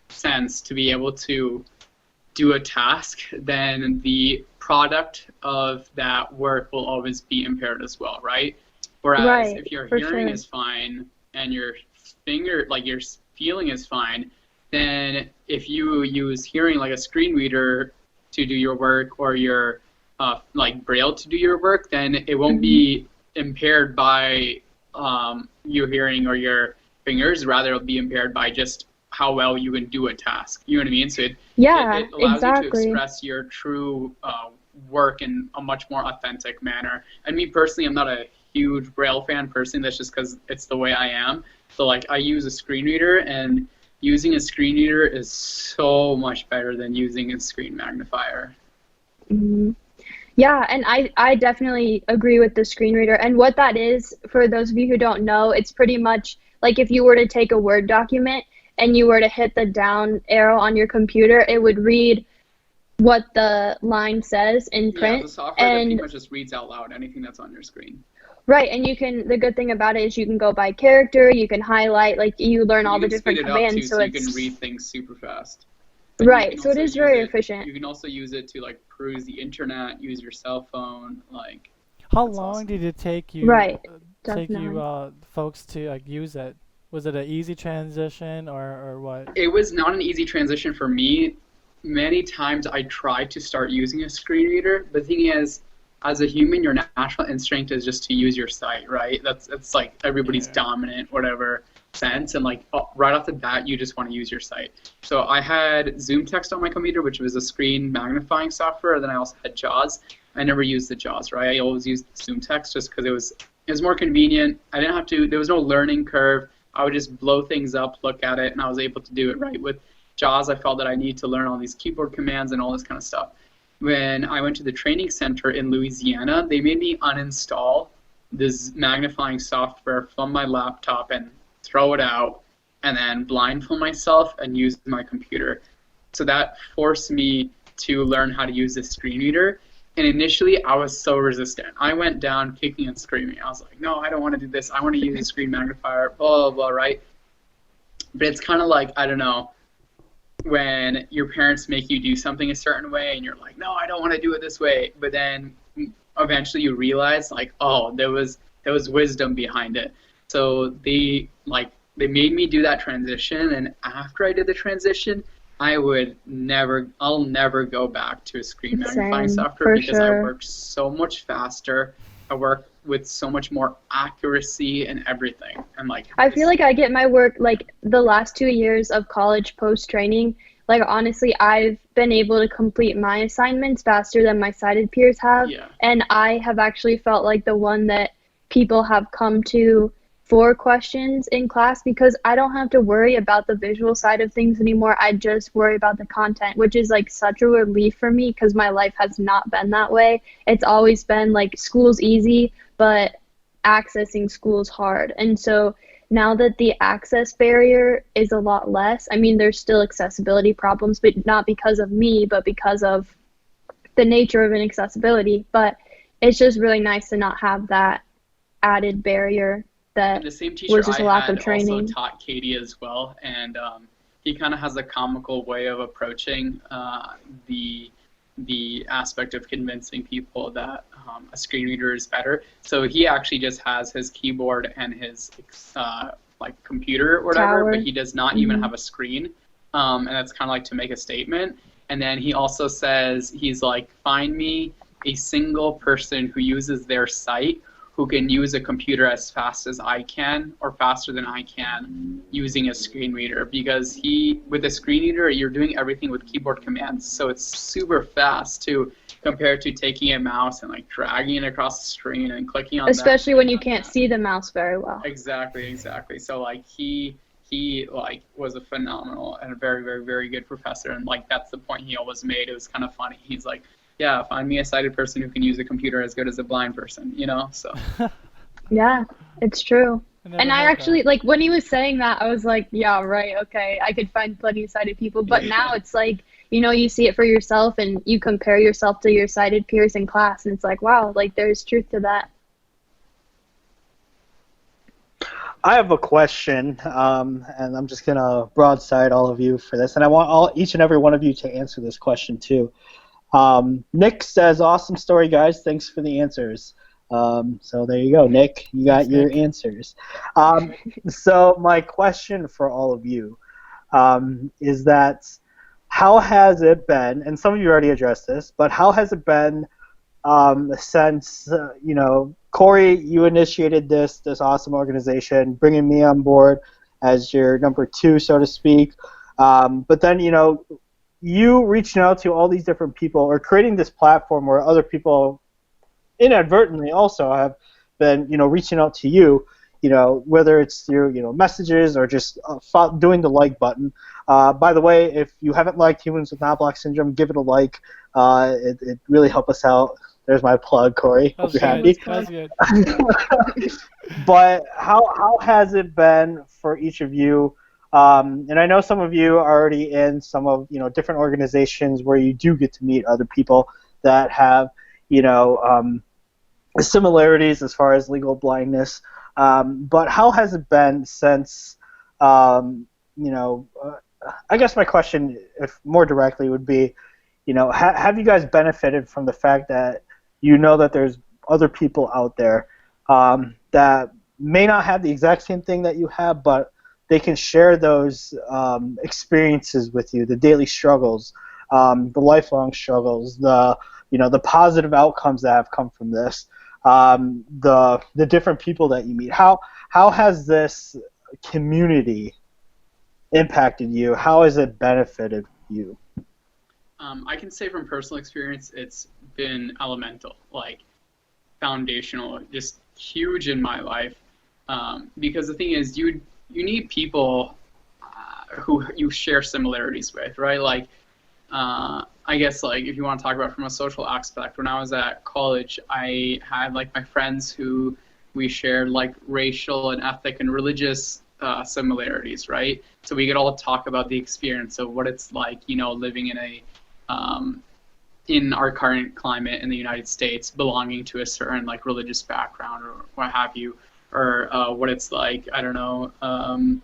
sense to be able to do a task, then the product of that work will always be impaired as well, right? Whereas if your hearing is fine and your finger, like your feeling is fine, then if you use hearing like a screen reader to do your work, or your like Braille to do your work, then it won't be impaired by your hearing or your fingers. Rather, it'll be impaired by just how well you can do a task. You know what I mean? So it allows you to express your true work in a much more authentic manner. And me personally, I'm not a huge Braille fan personally. That's just because it's the way I am. So like, I use a screen reader, and using a screen reader is so much better than using a screen magnifier. Mm-hmm. Yeah, and I definitely agree with the screen reader. And what that is, for those of you who don't know, it's pretty much like if you were to take a Word document and you were to hit the down arrow on your computer, it would read what the line says in print. Yeah, the software that pretty much just reads out loud anything that's on your screen. Right, and the good thing about it is you can go by character, you can highlight, like you learn all the different commands. So you can read things super fast. Right, so it is very efficient. You can also use it to like peruse the internet, use your cell phone, like. How long did it take you? Folks to like use it? Was it an easy transition or what? It was not an easy transition for me. Many times I tried to start using a screen reader. The thing is, as a human, your natural instinct is just to use your sight, right? It's like everybody's dominant, whatever sense, and like right off the bat, you just want to use your sight. So I had Zoom Text on my computer, which was a screen magnifying software, and then I also had JAWS. I never used the JAWS, right? I always used Zoom Text just because it was more convenient. I didn't have to. There was no learning curve. I would just blow things up, look at it, and I was able to do it right. With JAWS, I felt that I needed to learn all these keyboard commands and all this kind of stuff. When I went to the training center in Louisiana, they made me uninstall this magnifying software from my laptop and throw it out, and then blindfold myself and use my computer. So that forced me to learn how to use this screen reader. And initially, I was so resistant. I went down kicking and screaming. I was like, no, I don't want to do this. I want to use a screen magnifier, blah, blah, blah, right? But it's kind of like, I don't know, when your parents make you do something a certain way and you're like, no, I don't want to do it this way. But then eventually you realize, like, oh, there was wisdom behind it. So they made me do that transition. And after I did the transition, I'll never go back to a screen magnifying software because I work so much faster. I work with so much more accuracy and everything. And like, I feel like I get my work, like the last 2 years of college post-training, like honestly, I've been able to complete my assignments faster than my sighted peers have. Yeah. And I have actually felt like the one that people have come to for questions in class because I don't have to worry about the visual side of things anymore. I just worry about the content, which is like such a relief for me because my life has not been that way. It's always been like school's easy, but accessing school's hard. And so now that the access barrier is a lot less, I mean, there's still accessibility problems, but not because of me, but because of the nature of inaccessibility. But it's just really nice to not have that added barrier that the same teacher was just a lack of also training. taught Katie as well, and he kind of has a comical way of approaching the aspect of convincing people that a screen reader is better. So he actually just has his keyboard and his like computer or whatever, Tower. but he does not even have a screen, and that's kind of like to make a statement. And then he also says, he's like, find me a single person who uses their sight who can use a computer as fast as I can or faster than I can using a screen reader, because with a screen reader, you're doing everything with keyboard commands. So it's super fast too, compared to taking a mouse and like dragging it across the screen and clicking on Especially when you can't see the mouse very well. Exactly. So like he like was a phenomenal and a very, very, very good professor. And like, that's the point he always made. It was kind of funny. He's like, yeah, find me a sighted person who can use a computer as good as a blind person, you know? So. Yeah, it's true. And I actually, that. like, when he was saying that, I was like, yeah, right, okay, I could find plenty of sighted people. But now it's like, you know, you see it for yourself and you compare yourself to your sighted peers in class, and it's like, wow, like, there's truth to that. I have a question, and I'm just going to broadside all of you for this, and I want each and every one of you to answer this question too. Nick says, awesome story, guys. Thanks for the answers. So there you go, Nick. You got your answers. So my question for all of you is that how has it been, and some of you already addressed this, but how has it been since, Corey, you initiated this awesome organization, bringing me on board as your number 2, so to speak. But then, you reaching out to all these different people or creating this platform where other people inadvertently also have been, reaching out to you, whether it's through, messages or just doing the like button. By the way, if you haven't liked Humans with Knobloch Syndrome, give it a like. It really helped us out. There's my plug, Corey. Hope you're happy. That was good. But how has it been for each of you? And I know some of you are already in some of different organizations where you do get to meet other people that have similarities as far as legal blindness. But how has it been since I guess my question, if more directly, would be, have you guys benefited from the fact that that there's other people out there that may not have the exact same thing that you have, but they can share those experiences with you, the daily struggles, the lifelong struggles, the positive outcomes that have come from this, the different people that you meet. How has this community impacted you? How has it benefited you? I can say from personal experience, it's been elemental, like foundational, just huge in my life. Because the thing is, you need people who you share similarities with, right? Like, I guess, like, if you want to talk about from a social aspect, when I was at college, I had, like, my friends who we shared, like, racial and ethnic and religious similarities, right? So we could all talk about the experience of what it's like, living in in our current climate in the United States, belonging to a certain like religious background or what have you, or what it's like, I don't know,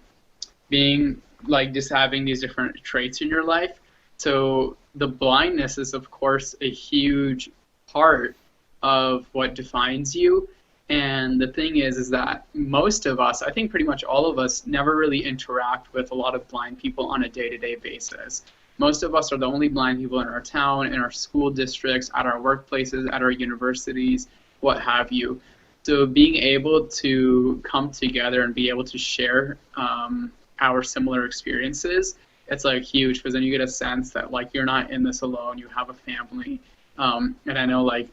being like just having these different traits in your life. So the blindness is of course a huge part of what defines you. And the thing is that most of us, I think pretty much all of us, never really interact with a lot of blind people on a day-to-day basis. Most of us are the only blind people in our town, in our school districts, at our workplaces, at our universities, what have you. So being able to come together and be able to share our similar experiences, it's like huge, because then you get a sense that like you're not in this alone, you have a family. And I know like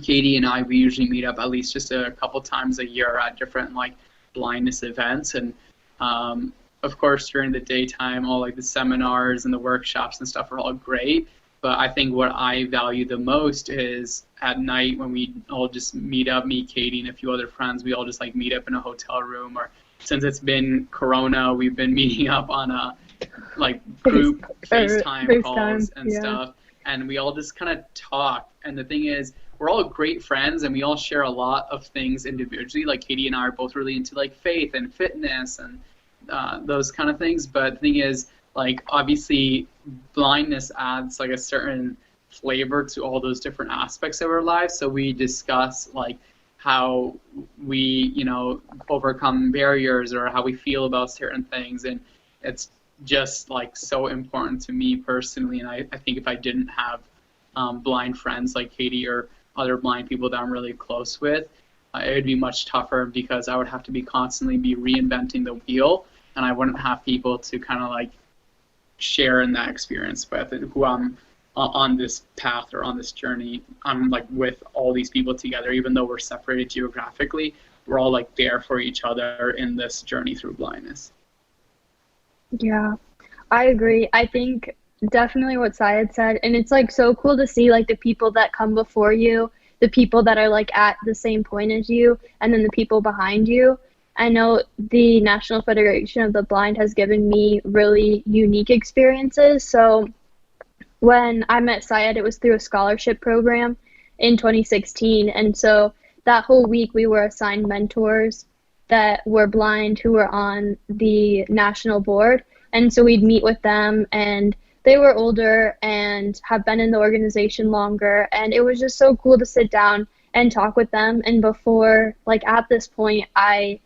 Katie and I, we usually meet up at least just a couple times a year at different like blindness events. And of course, during the daytime, all like the seminars and the workshops and stuff are all great. But I think what I value the most is at night when we all just meet up, me, Katie, and a few other friends, we all just like meet up in a hotel room. Or since it's been Corona, we've been meeting up on a like group FaceTime calls and stuff. And we all just kind of talk. And the thing is, we're all great friends and we all share a lot of things individually. Like Katie and I are both really into like faith and fitness and those kind of things. But the thing is, like, obviously blindness adds like a certain flavor to all those different aspects of our lives. So we discuss like how we, you know, overcome barriers or how we feel about certain things. And it's just like so important to me personally. And I think if I didn't have blind friends like Katie or other blind people that I'm really close with, it would be much tougher, because I would have to be constantly be reinventing the wheel, and I wouldn't have people to kind of like share in that experience with, who I'm on this path or on this journey. I'm like with all these people together, even though we're separated geographically, we're all like there for each other in this journey through blindness. Yeah, I agree. I think definitely what Syed said, and it's like so cool to see like the people that come before you, the people that are like at the same point as you, and then the people behind you. I know the National Federation of the Blind has given me really unique experiences. So when I met Syed, it was through a scholarship program in 2016. And so that whole week we were assigned mentors that were blind who were on the national board. And so we'd meet with them, and they were older and have been in the organization longer. And it was just so cool to sit down and talk with them. And before, like at this point, I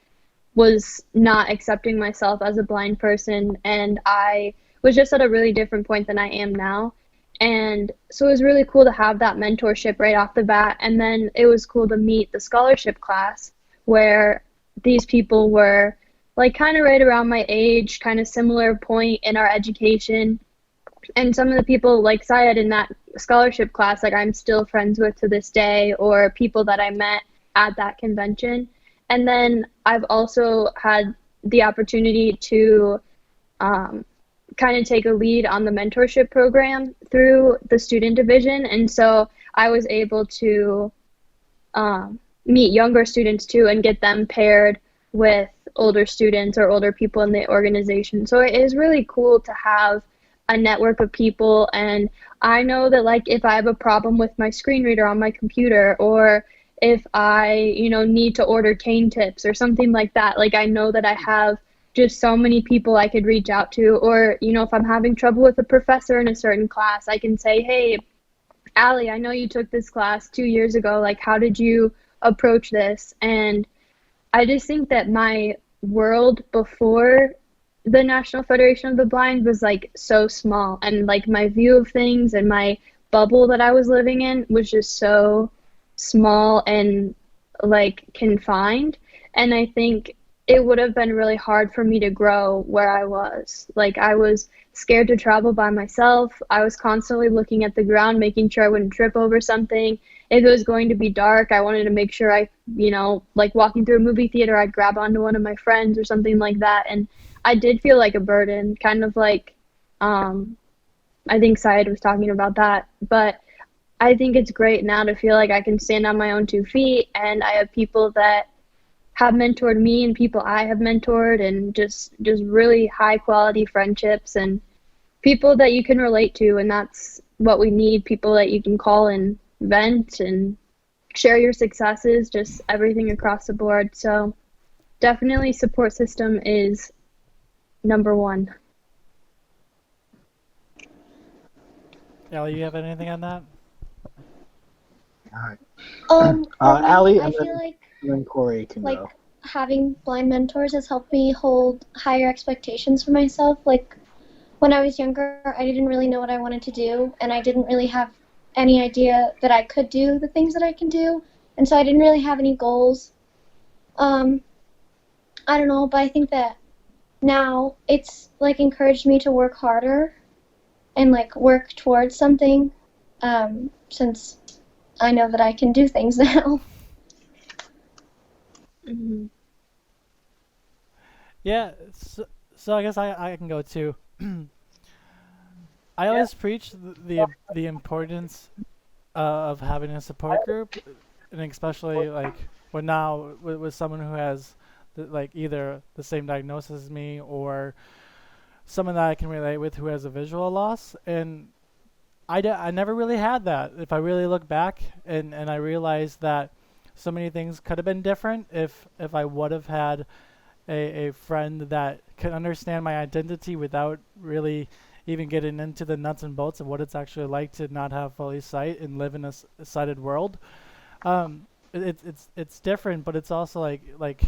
was not accepting myself as a blind person, and I was just at a really different point than I am now. And so it was really cool to have that mentorship right off the bat. And then it was cool to meet the scholarship class, where these people were like kind of right around my age, kind of similar point in our education. And some of the people like Syed in that scholarship class, like I'm still friends with to this day, or people that I met at that convention. And then I've also had the opportunity to kind of take a lead on the mentorship program through the student division. And so I was able to meet younger students too and get them paired with older students or older people in the organization. So it is really cool to have a network of people. And I know that like if I have a problem with my screen reader on my computer, or if I, you know, need to order cane tips or something like that, like I know that I have just so many people I could reach out to. Or, you know, if I'm having trouble with a professor in a certain class, I can say, hey, Allie, I know you took this class 2 years ago, like how did you approach this? And I just think that my world before the National Federation of the Blind was like so small, and like my view of things and my bubble that I was living in was just so small and like confined. And I think it would have been really hard for me to grow where I was. Like I was scared to travel by myself. I was constantly looking at the ground, making sure I wouldn't trip over something. If it was going to be dark, I wanted to make sure I, you know, like walking through a movie theater, I'd grab onto one of my friends or something like that. And I did feel like a burden, kind of like, I think Syed was talking about that. But I think it's great now to feel like I can stand on my own 2 feet, and I have people that have mentored me and people I have mentored, and just really high quality friendships and people that you can relate to. And that's what we need, people that you can call and vent and share your successes, just everything across the board. So definitely support system is number one. Ellie, you have anything on that? All right. For me, Allie, I and feel like then Corey can like go. having blind mentors has helped me hold higher expectations for myself. Like when I was younger, I didn't really know what I wanted to do, and I didn't really have any idea that I could do the things that I can do, and so I didn't really have any goals. I don't know, but I think that now it's like encouraged me to work harder and like work towards something, since I know that I can do things now. Mm-hmm. Yeah, so I guess I can go too. I always preach the importance of having a support group, and especially like when now with someone who has like either the same diagnosis as me or someone that I can relate with who has a visual loss. And I never really had that. If I really look back and I realized that so many things could have been different if I would have had a friend that could understand my identity without really even getting into the nuts and bolts of what it's actually like to not have fully sight and live in a sighted world. It's different, but it's also like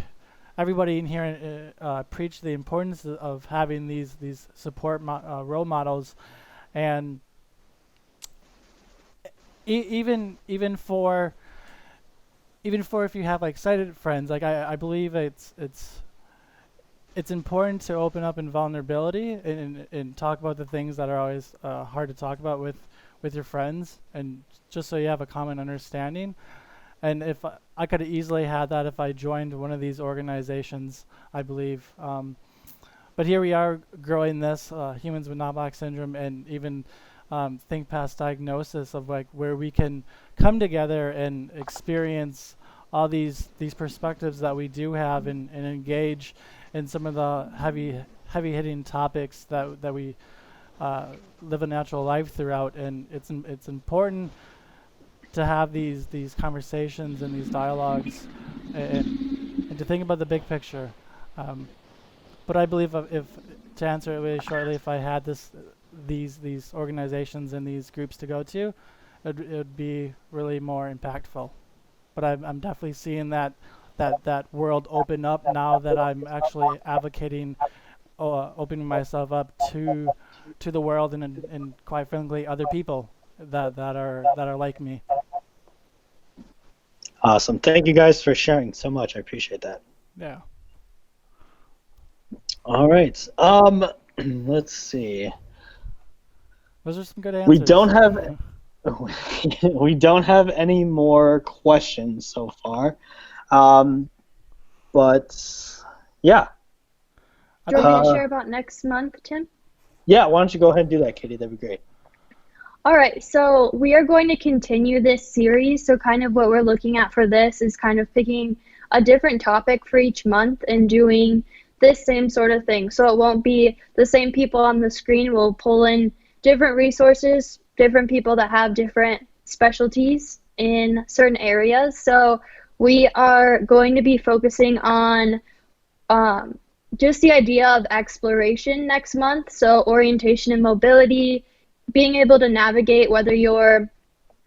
everybody in here preach the importance of having these support role models, and even for if you have like sighted friends, like I believe it's important to open up in vulnerability and talk about the things that are always hard to talk about with your friends, and just so you have a common understanding. And if I could have easily had that if I joined one of these organizations, I believe. But here we are growing this humans with Knobloch syndrome, and even think past diagnosis of like where we can come together and experience all these perspectives that we do have, and engage in some of the heavy hitting topics that we live a natural life throughout. And it's important to have these conversations and these dialogues, and to think about the big picture. But I believe if to answer it really shortly, if I had these organizations and these groups to go to, it would be really more impactful. But I'm definitely seeing that world open up now that I'm actually advocating, opening myself up to the world, and quite frankly other people that are like me. Awesome. Thank you guys for sharing so much. I appreciate that. Yeah. All right. Let's see. Those are some good answers. We don't have any more questions so far. But yeah. Do you want me to share about next month, Tim? Yeah, why don't you go ahead and do that, Katie? That'd be great. All right, so we are going to continue this series. So kind of what we're looking at for this is kind of picking a different topic for each month and doing this same sort of thing. So it won't be the same people on the screen. We'll pull in different resources, different people that have different specialties in certain areas. So we are going to be focusing on just the idea of exploration next month. So orientation and mobility, being able to navigate whether you're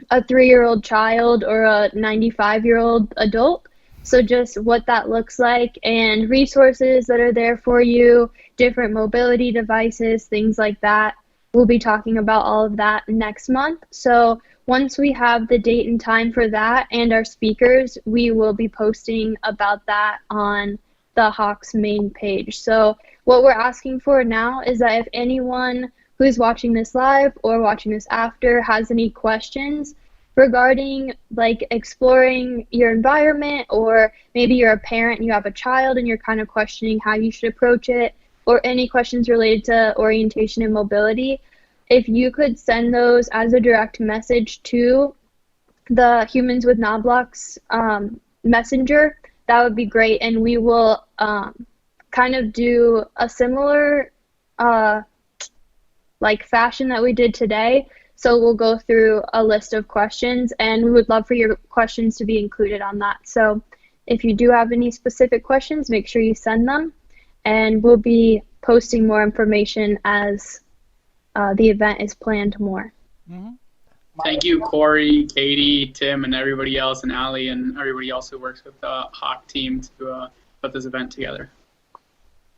a 3-year-old child or a 95-year-old adult. So just what that looks like, and resources that are there for you, different mobility devices, things like that. We'll be talking about all of that next month. So once we have the date and time for that and our speakers, we will be posting about that on the Hawks main page. So what we're asking for now is that if anyone who's watching this live or watching this after has any questions regarding like exploring your environment, or maybe you're a parent and you have a child and you're kind of questioning how you should approach it, or any questions related to orientation and mobility, if you could send those as a direct message to the Humans with Knobloch's messenger, that would be great. And we will kind of do a similar like fashion that we did today. So we'll go through a list of questions, and we would love for your questions to be included on that. So if you do have any specific questions, make sure you send them, and we'll be posting more information as the event is planned more. Mm-hmm. Thank you, Corey, Katie, Tim, and everybody else, and Ali, and everybody else who works with the Hawk team to put this event together.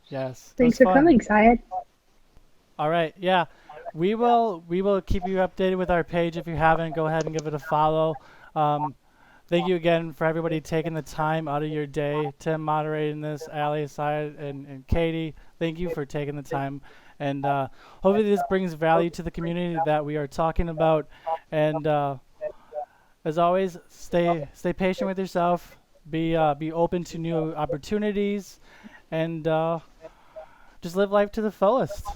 Yes. Thanks for coming, Syed. All right. Yeah. We will keep you updated with our page. If you haven't, go ahead and give it a follow. Thank you again for everybody taking the time out of your day. Tim moderating this, Ali, Syed, and Katie. Thank you for taking the time. And hopefully this brings value to the community that we are talking about. And as always, stay patient with yourself. Be open to new opportunities, and just live life to the fullest.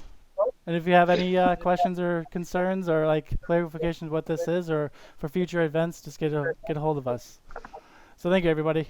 And if you have any questions or concerns or like clarification of what this is or for future events, just get a hold of us. So thank you, everybody.